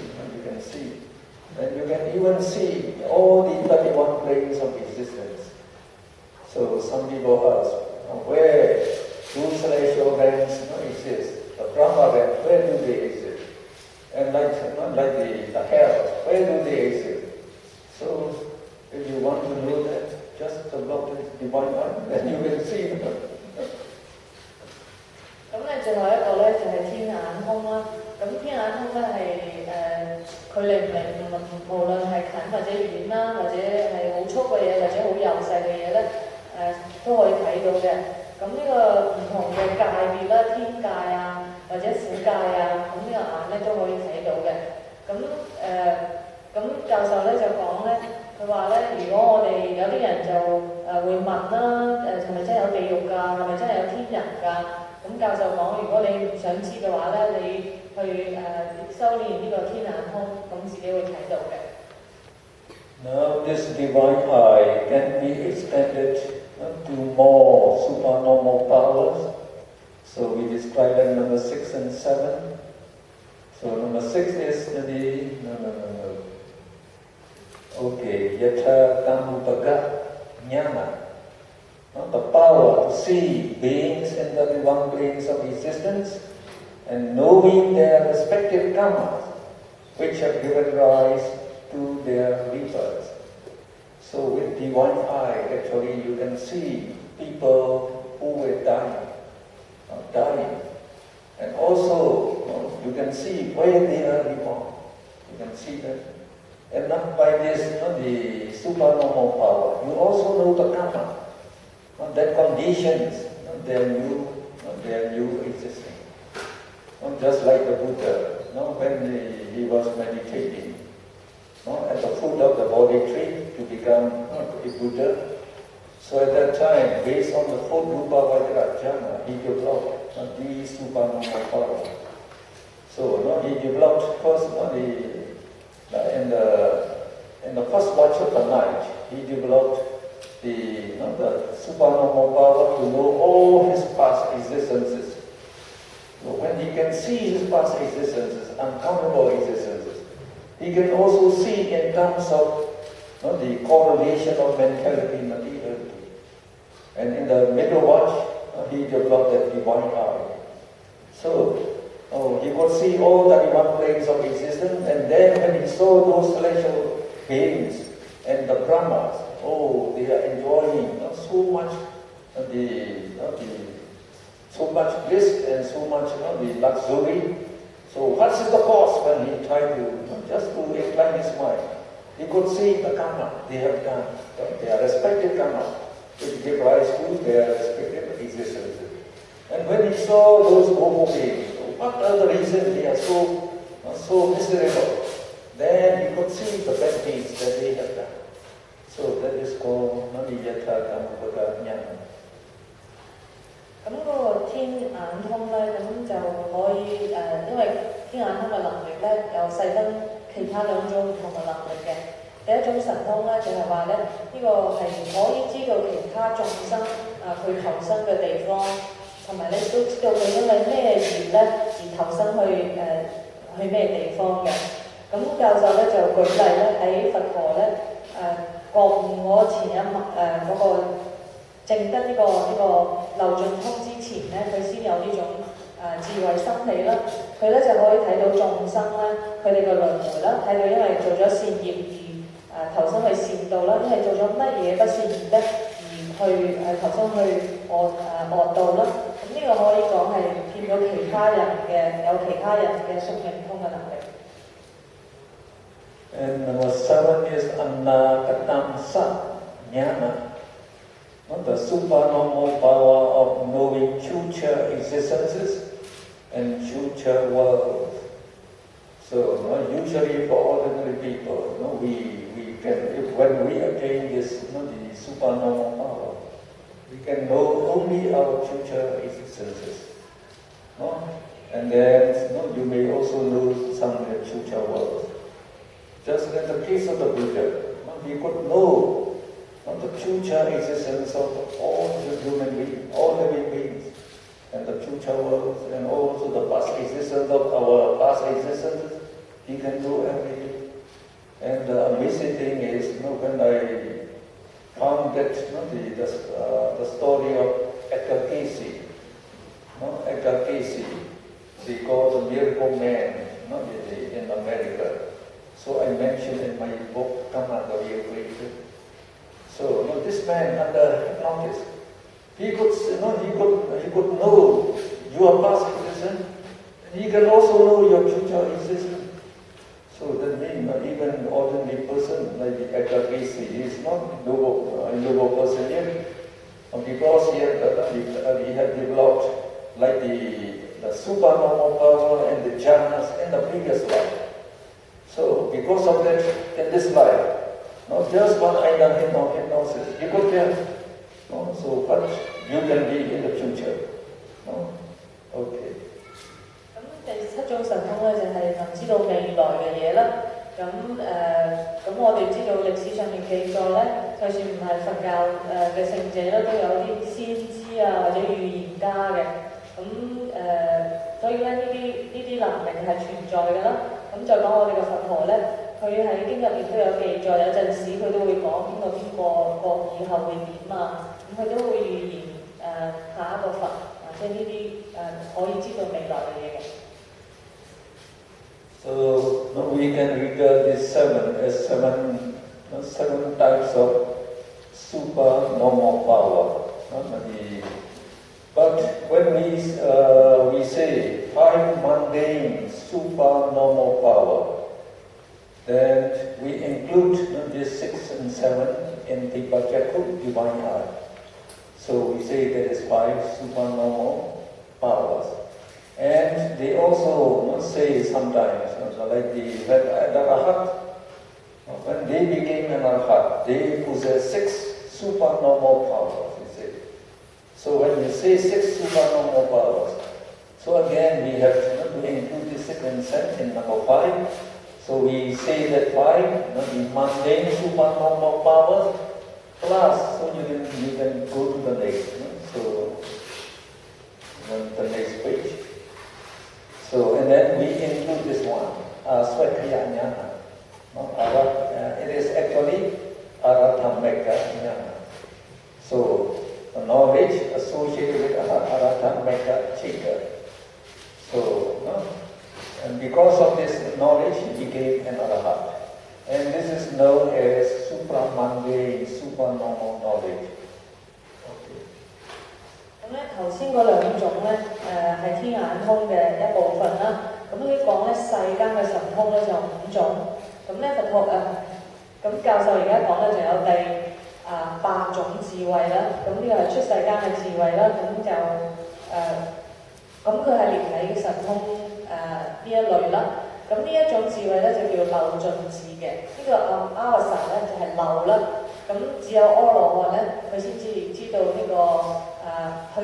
And you can even see all the 31 planes of existence. So some people ask, where do celestial realms exist? The Brahma realms, where do they exist? And like the hell, where do they exist? So if you want to know that, just develop the divine eye, then you will see them. 咁咧最後一個咧就係天眼通啦。咁天眼通咧係距離唔離，無論係近或者遠啦，或者係好粗嘅嘢，或者好幼細嘅嘢咧，都可以睇到嘅。咁呢個唔同嘅界別啦，天界啊，或者苦界啊，咁呢個眼咧都可以睇到嘅。咁教授咧就講咧，佢話咧，如果我哋有啲人就會問啦，係咪真係有地獄㗎？係咪真係有天人㗎？咁教授講，如果你唔想知嘅話咧，你去修練呢個天眼通，咁自己會睇到嘅。Now this divine eye can be extended to more supernormal powers. So we describe them number 6 and 7. So number 6 is Okay, Yatha Tamupaga Jnana. The power to see beings in the 31 planes of existence and knowing their respective karmas, which have given rise to their rebirth. So with divine eye, actually you can see people who were dying. And also you can see where they are reborn. You can see that. And not by this, the supernormal power. You also know the karma. That conditions their new existence. Just like the Buddha, when he was meditating at the foot of the Bodhi tree to become a Buddha. So at that time, based on the four Rupa Vajrayana, he developed the supernormal power. So he developed first in the first watch of the night, he developed the supernormal power to know all his past existences. So when he can see his past existences, uncountable existences, he can also see in terms of the correlation of mentality, materiality. And in the middle watch, he developed the divine eye. So he could see all the divine planes of existence, and then when he saw those celestial beings and the Brahmas, they are enjoying so much so much bliss and so much the luxury. So what is the cause when he tried to just to incline his mind? He could see the karma they have done. They are respected karma, which give rise to their respective existences. And when he saw those noble beings, what are the reasons they are so miserable? Then he could see the bad deeds that they have done. So that is called Yatha Kamavada Jnana. 咁嗰個天眼通咧，咁就可以因為天眼通嘅能力咧，有細分其他兩種唔同嘅能力嘅。第一種神通咧，就係話咧，呢個係可以知道其他眾生佢投生嘅地方，同埋咧都知道佢因為咩業咧而投生去咩地方嘅。咁教授咧就舉例咧喺佛陀咧覺悟我前一幕嗰個證得呢個漏盡通之前咧，佢先有呢種智慧生起啦。佢咧就可以睇到眾生咧，佢哋嘅輪迴啦，睇到因為做咗善業而投生去善道啦，因為做咗乜嘢不善業咧而去投生去惡道啦。咁呢個可以講係見到其他人有其他人嘅宿命通嘅能力。And number 7 is Anakatamsa Jnana. The supernormal power of knowing future existences and future worlds. So usually for ordinary people, we can, when we attain this, the supernormal power, we can know only our future existences. And then you may also know some future worlds. Just in the case of the Buddha, he could know the future existence of all the human beings, all living beings, and the future worlds, and also the past existence of our past existences. He can do everything. And the amazing thing is, when I found that the story of Edgar Casey, Edgar Casey, they call the miracle man in America. So I mentioned in my book, Karma, the Real Creator. So this man under hypnosis, he could know your past existence, and he can also know your future existence. So that means even ordinary person like Edgar Casey, he is not a noble person yet, because he had developed like the supernormal power and the jhanas in the previous life. So because of that, in this life, not just one item hypnosis, you could tell. So what you can be in the future. Okay. 咁第7種神通咧就係能知道未來嘅嘢啦。咁我哋知道歷史上面記載咧，就算唔係佛教嘅聖者咧，都有啲先知或者預言家嘅。所以咧呢啲能力係存在嘅啦。咁再講我哋嘅佛陀咧，佢喺經入面都有記載，有陣時佢都會講邊個以後會點啊，咁佢都會預言下一個佛，即係呢啲可以知道未來嘅嘢嘅。So we can regard these seven as seven types of supernormal power. But when we say five mundane supernormal power, then we include these 6 and 7 in the Pajaku divine eye. So we say there is 5 supernormal powers. And they also say sometimes, like the Arahat, when they became an Arahat, they possess 6 supernormal powers, you say. So when you say 6 supernormal powers, so again we have to include the 6 and 7 in number 5. So we say that 5, the mundane supernormal powers, plus, so you can go to the next, so the next page. So, and then we include this one, Swakaya Jnana. It is actually Abhidhamma Jnana. So, the knowledge associated with Abhidhamma Chitta. So, and because of this knowledge, he became an Arahat. And this is known as supramundane, supernormal knowledge. 咁咧頭先嗰兩種咧，係天眼通嘅一部分啦。咁佢講咧世間嘅神通咧就5種。咁咧佛學咁教授而家講咧就有第8種智慧啦。咁呢個係出世間嘅智慧啦。咁就咁佢係連喺神通呢一類啦。咁呢一種智慧咧就叫漏盡智嘅。呢個阿維薩咧就係漏啦。咁只有阿羅漢咧，佢先至知道呢個。去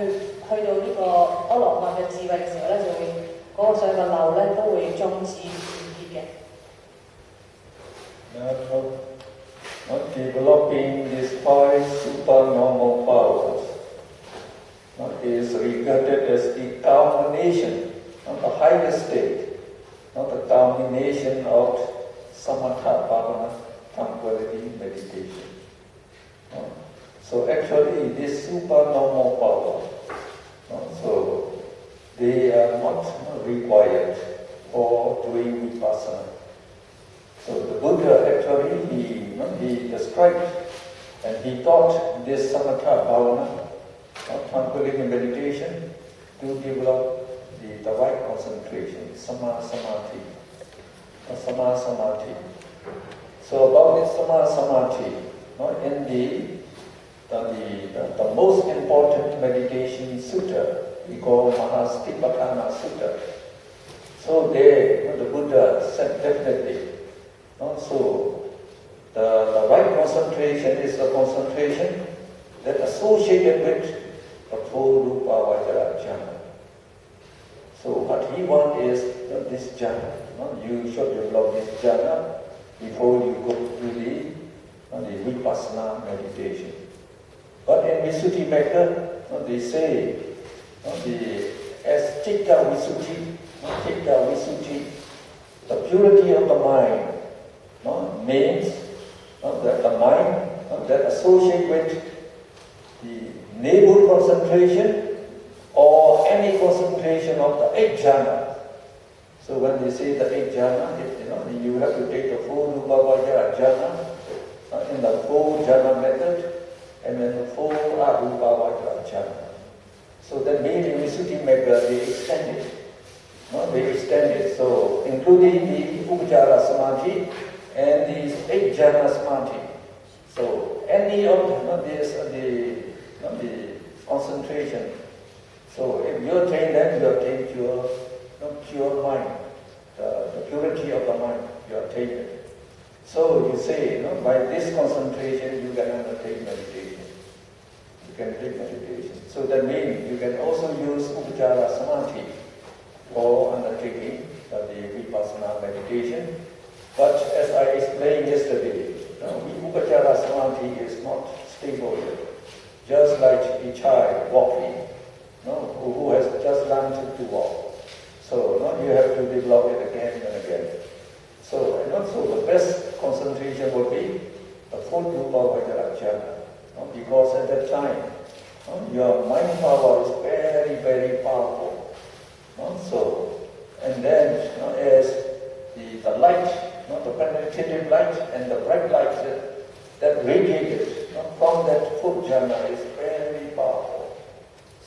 到呢個阿羅漢嘅智慧嘅時候咧，就會嗰個所有嘅漏咧都會終止完結嘅。Not developing these 5 supernormal powers is regarded as the culmination of the highest state, not the culmination of samatha bhavana, tranquility meditation. So actually, this supernormal power, so they are not required for doing vipassana. So the Buddha actually, he described and he taught this samatha bhavana, tranquility meditation, to develop the right concentration, samadhi. So about this samadhi, in the most important meditation sutta, we call Mahastipatthana Sutta. So there, the Buddha said definitely. So the right concentration is the concentration that associated with the full Rupa Vajra jhana. So what he wants is this jhana. You should develop this jhana before you go to the vipassana meditation. But in Visuddhimagga, they say, as Chitta Visuddhi, the purity of the mind means that the mind that associates with the navel concentration or any concentration of the 8 jhana. So when they say the 8 jhana, you have to take the full Rupa Vajra jhana in the 4 jhana method. And then the 4 Arupa Vajra jhana. So that means in Visuddhimagga they extend it. So including the Upachara Samadhi and these 8 jhana Samadhi. So any of the concentration. So if you attain that, you attain pure mind, the purity of the mind, you attain it. So you say, by this concentration you can undertake meditation. You can take meditation. So that means you can also use Upachara Samadhi for undertaking the Vipassana meditation. But as I explained yesterday, Upachara Samadhi is not stable yet. Just like a child walking, who has just learned to walk. So you have to develop it again and again. So, and also the best concentration would be the full Rupa Vajra jhana, because at that time, your mind power is very, very powerful. So, and then as the light, the penetrative light and the bright light that radiated from that foot jhana is very powerful.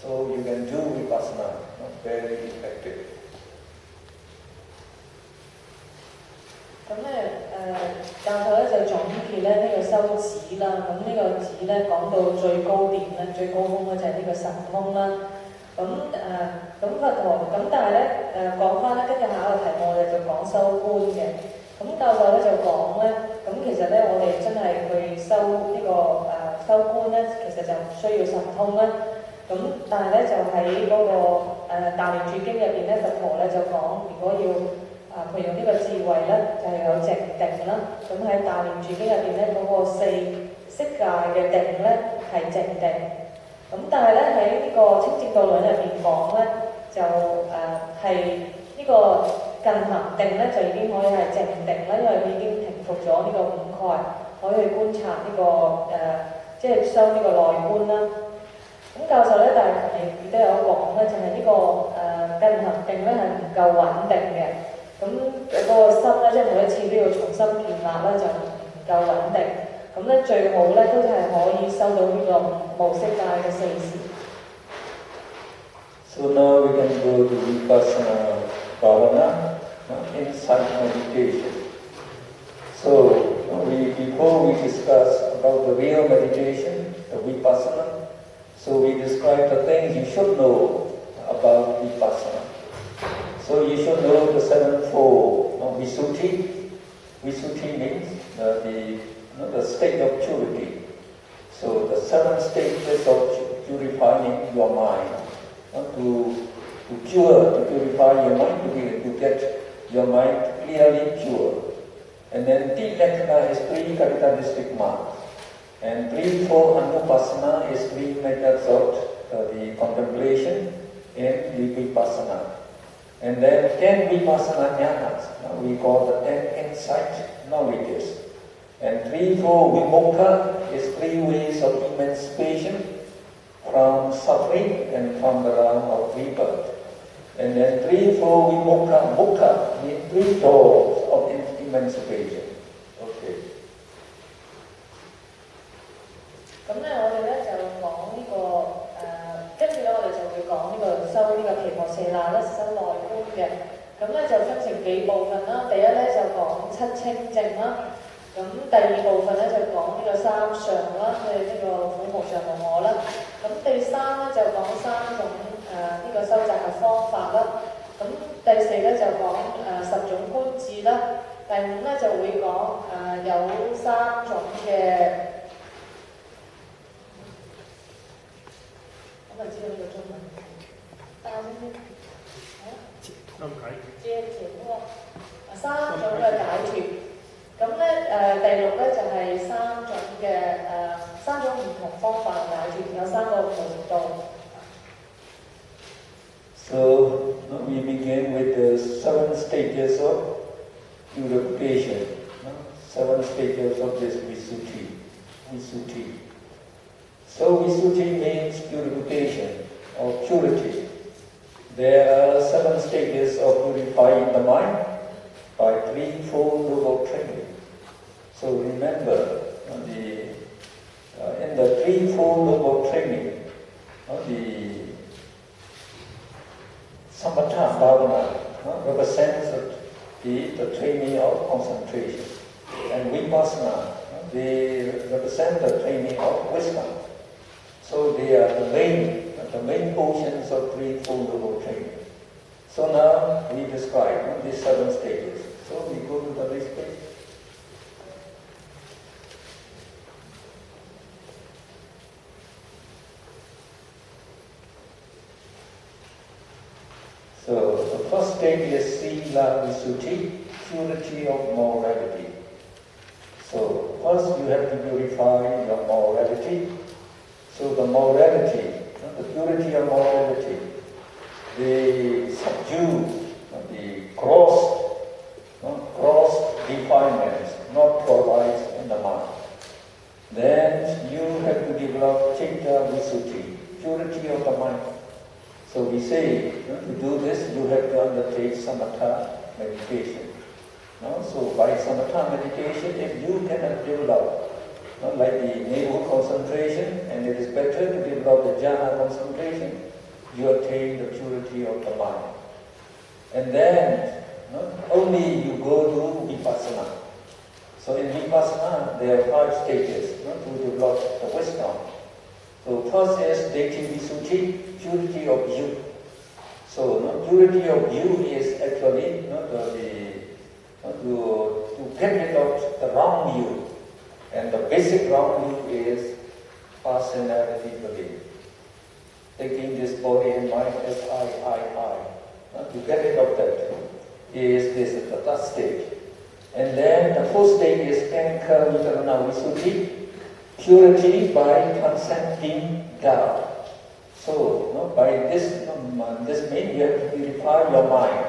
So you can do vipassana, very effective. 咁咧教授咧就總結咧呢個修止啦，咁呢個止咧講到最高點咧，最高峰咧就係呢個神通啦。咁佛陀但係咧講翻咧，跟住下一個題目我哋就講修觀嘅。咁教授咧就講咧，咁其實咧我哋真係去修呢個修觀咧，其實就唔需要神通啦。咁但係咧就喺嗰個大連住經入邊咧，佛陀咧就講，如果要培養呢個智慧咧，就係有靜定啦。咁喺大連住經入邊咧，嗰個四色界嘅定咧係靜定。咁但係咧喺呢個清淨道論入邊講咧，就係呢個近行定咧就已經可以係靜定啦，因為佢已經平復咗呢個五蓋，可以去觀察呢個即係修呢個內觀啦。咁教授咧，但係亦都有講咧，就係呢個近行定咧係唔夠穩定嘅。咁嗰個心咧，即係每一次都要重新建立咧，就唔夠穩定。咁咧最好咧都係可以收到呢個無色界嘅四時。So now we can go to vipassana bhavana, insight meditation. So before we discuss about the real meditation, the vipassana, so we describe the things you should know about vipassana. So you should know the sevenfold visuddhi. Visuddhi means the state of purity. So the 7 stages of purifying your mind, to purify your mind, to get your mind clearly pure. And then Tilakkhana is 3 characteristic marks. And 3, 4 anupassana is 3 methods of the contemplation in the vipassana. And then 10 vipassana jhanas, we call the 10 insight knowledges. And 3, 4 vimukha is 3 ways of emancipation from suffering and from the realm of rebirth. And then 3, 4 vimukha, mukha means 3 doors of emancipation. Okay. 咁咧，我哋咧就講呢個跟住咧，我哋就會講呢個修呢個毗婆舍那咧，修內觀嘅。咁咧就分成幾部分啦。第一咧就講七清淨啦。咁第二部分咧就講呢個三相啦，即係呢個苦無常無我啦。咁第三咧就講3種呢個修習嘅方法啦。咁第4咧就講10種觀智啦。第5咧就會講有3種嘅。我唔知道呢個中文，但係解脫，3種嘅解脫。咁咧第6咧就係3種嘅3種唔同方法解脫，有3個程度。So we begin with the 7 stages of purification. 7 stages of this visuddhi. So visuddhi means purification or purity. There are 7 stages of purifying the mind by 3 noble training. So remember, in the 3 noble training, the samatha bhavana represents the training of concentration, and vipassana they represent the training of wisdom. So they are the main portions of 3 noble training. So now we describe these 7 stages. So we go to the next page. So the first stage is sila visuddhi, purity of morality. So first you have to purify your morality. So the morality, the purity of morality, they subdue the gross defilements not provides in the mind. Then you have to develop citta visuddhi, purity of the mind. So we say, to do this you have to undertake samatha meditation. So by samatha meditation, if you cannot develop like the navel concentration, and it is better to develop the jhana concentration, you attain the purity of the mind. And then only you go to vipassana. So in vipassana, there are 5 stages to develop the wisdom. So first is Deti Visuddhi, purity of view. So purity of view is actually to get rid of the wrong view. And the basic wrong view is personality belief. Taking this body and mind as I. To get rid of that is the third stage. And then the 4th stage is Ankha Vitarana Visuddhi, purity by transcending doubt. So by this means you have to purify your mind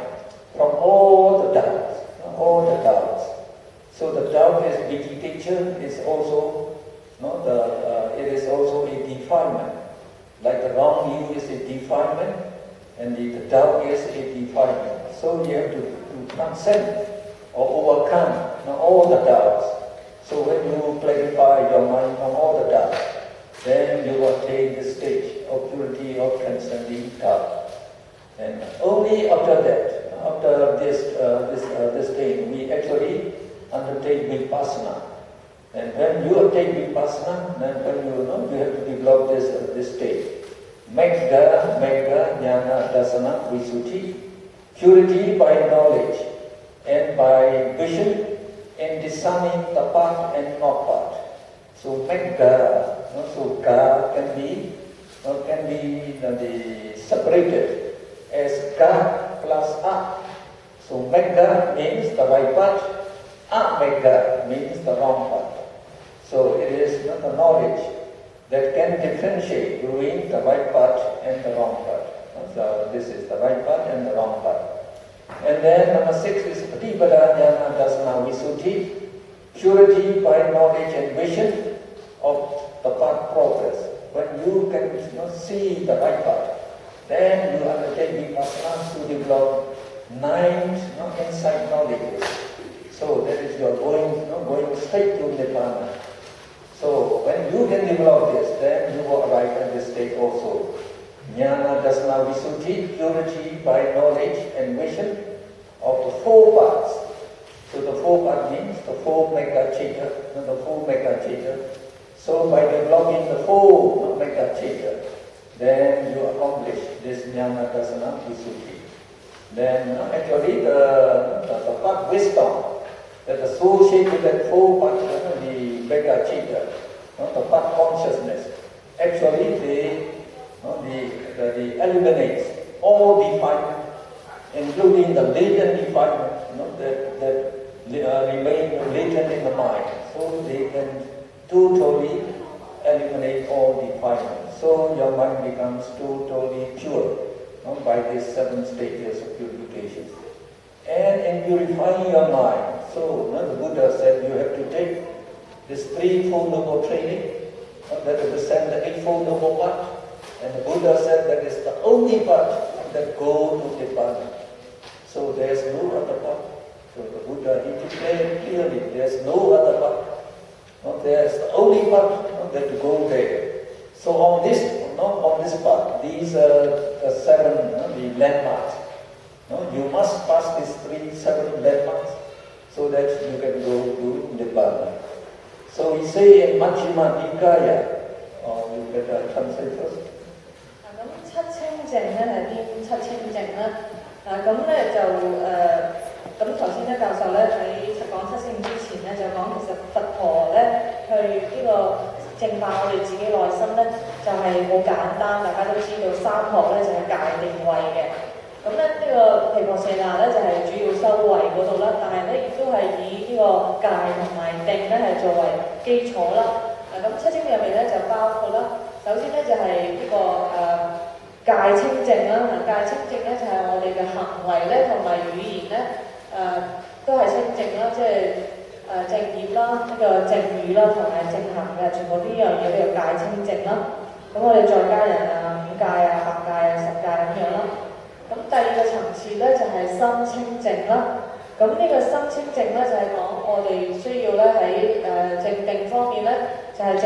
from all the doubts. So the doubt is vegetation is also it is also a defilement. Like the wrong view is a defilement, and the doubt is a defilement. So you have to transcend or overcome all the doubts. So when you clarify your mind from all the doubts, then you attain the stage of purity of transcending doubt. And only after that, after this thing, we actually undertake vipassana. And when you attain vipassana, then when you have to develop this stage. Megha, Jnana, Dasana, Visuddhi, purity by knowledge and by vision and discerning the path and not path. So Megha, so Ka can be separated as Ka plus A. So Megha means the right path, Megha means the wrong path. So it is the knowledge that can differentiate between the right path and the wrong path. So this is the right path and the wrong path. And then number 6 is Patipada Jnana Dasana Visuddhi, purity by knowledge and vision of the path progress. When you can see the right path, then you undertake vipassana to develop 9 insight knowledges. So that is you are going straight to Nibbana. So when you can develop this, then you will arrive at this state also. Jnana Dasana Visuddhi, purity by knowledge and vision of the 4 paths. So the 4 paths means the 4 mega chitta, So by developing the 4 mega chitta, then you accomplish this Jnana Dasana Visuddhi. Then actually the path wisdom that associated with that 4 paths, the mega chitta, the path consciousness, actually they eliminates all defilement, including the latent defilement that remain latent in the mind. So they can totally eliminate all defilement. So your mind becomes totally pure by these 7 stages of purification. And in purifying your mind, so the Buddha said you have to take this 3-fold noble training that represents the 8-fold noble path. And the Buddha said that is the only path that goes to Nibbana. So there is no other path. So the Buddha he declared clearly there is no other path. There is the only path that go there. So on this path, these are the 7 the landmarks. You must pass these 7 landmarks so that you can go to Nibbana. So we say in Majjhima Nikaya, you better translate first. 咁七清淨咧係邊7清淨啦？咁咧就咁頭先咧教授咧喺講7清之前咧就講其實佛陀咧去呢個淨化我哋自己內心咧就係好簡單，大家都知道3學咧就係戒定慧嘅。咁咧呢個毗婆舍那咧就係主要修慧嗰度啦，但係咧亦都係以呢個戒同埋定咧係作為基礎啦。咁7清入面咧就包括啦。首先咧就係呢個戒清淨啦，戒清淨咧就係我哋嘅行為咧同埋語言咧都係清淨啦，即係正業啦、呢個正語啦同埋正行嘅，全部呢樣嘢都要戒清淨啦。咁我哋再加人5戒8戒10戒咁樣啦。咁第二個層次咧就係心清淨啦。咁咁呢個心清淨咧就係講我哋需要咧喺靜定方面咧，就係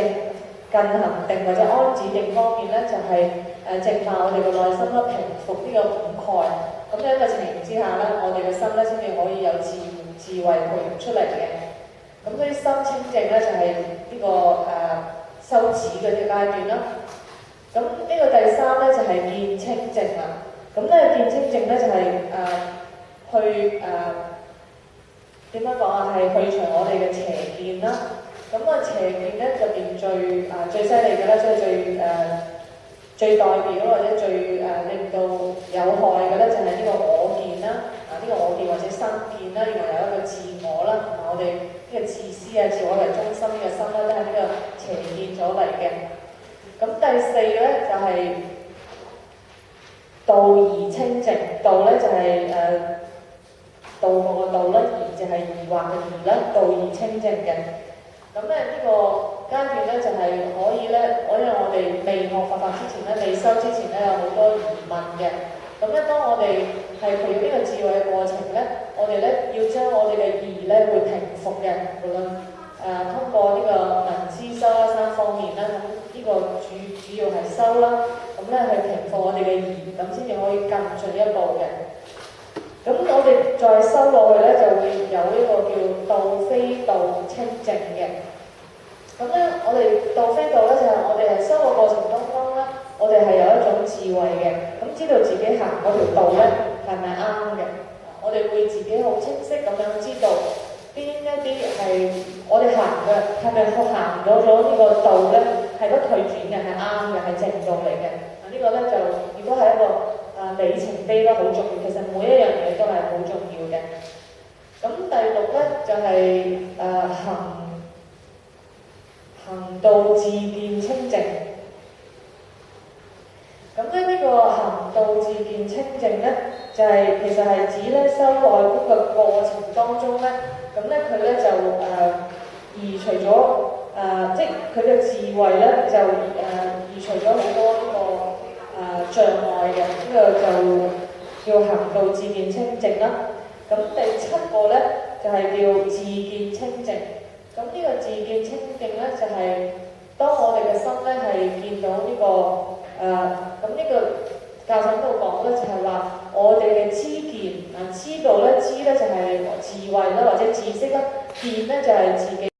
近行定或者安止定方面咧，就係淨化我哋嘅內心啦，平復呢個五蓋。咁呢一個情形之下咧，我哋嘅心咧先至可以有智慧培育出嚟嘅。咁所以心清淨咧就係呢個修止嘅階段啦。咁呢個第三咧就係見清淨啦。咁咧見清淨咧就係去點樣講啊？係去除我哋嘅邪見啦。咁邪見咧入邊最犀利嘅咧，即係最代表或者最令到有害嘅咧，就係呢個我見啦。呢個我見或者身見啦，原來有一個自我啦，同埋我哋呢個自私啊、自我為中心呢個心咧，都係呢個邪見咗嚟嘅。咁第四咧就係道疑清淨，道咧就係道個道啦，疑就係疑惑嘅疑啦，道疑清淨嘅。咁咧呢個階段咧就係可以咧，因為我哋未學佛法之前咧，未修之前咧有好多疑問嘅。咁咧當我哋係培養呢個智慧嘅過程咧，我哋咧要將我哋嘅疑咧會平復嘅，無論通過呢個聞思修啦三方面啦，咁呢個主要係修啦，咁咧去平復我哋嘅疑，咁先至可以更進一步嘅。咁我哋再修落去咧，就會有呢個叫道非道清淨嘅。咁咧，我哋道非道咧，就係我哋係修嘅過程當中咧，我哋係有一種智慧嘅，咁知道自己行嗰條道咧係咪啱嘅。我哋會自己好清晰咁樣知道邊一啲係我哋行嘅，係咪行咗呢個道咧係不退轉嘅，係啱嘅，係正道嚟嘅。呢個咧就亦都係一個里程碑啦，好重要。其實每一樣嘢都係好重要嘅。咁第六咧就係行道自見清淨。咁咧呢個行道自見清淨咧，就係其實係指咧修內觀嘅過程當中咧，咁咧佢咧就移除咗即係佢嘅智慧咧就移除咗好多呢個障礙嘅，呢個就叫行道自見清淨啦。咁第七個咧就係叫自見清淨。咁呢個自見清淨咧就係當我哋嘅心咧係見到呢個咁呢個教授喺度講咧就係話我哋嘅知見知道咧，知咧就係智慧啦或者知識啦，見咧就係自己。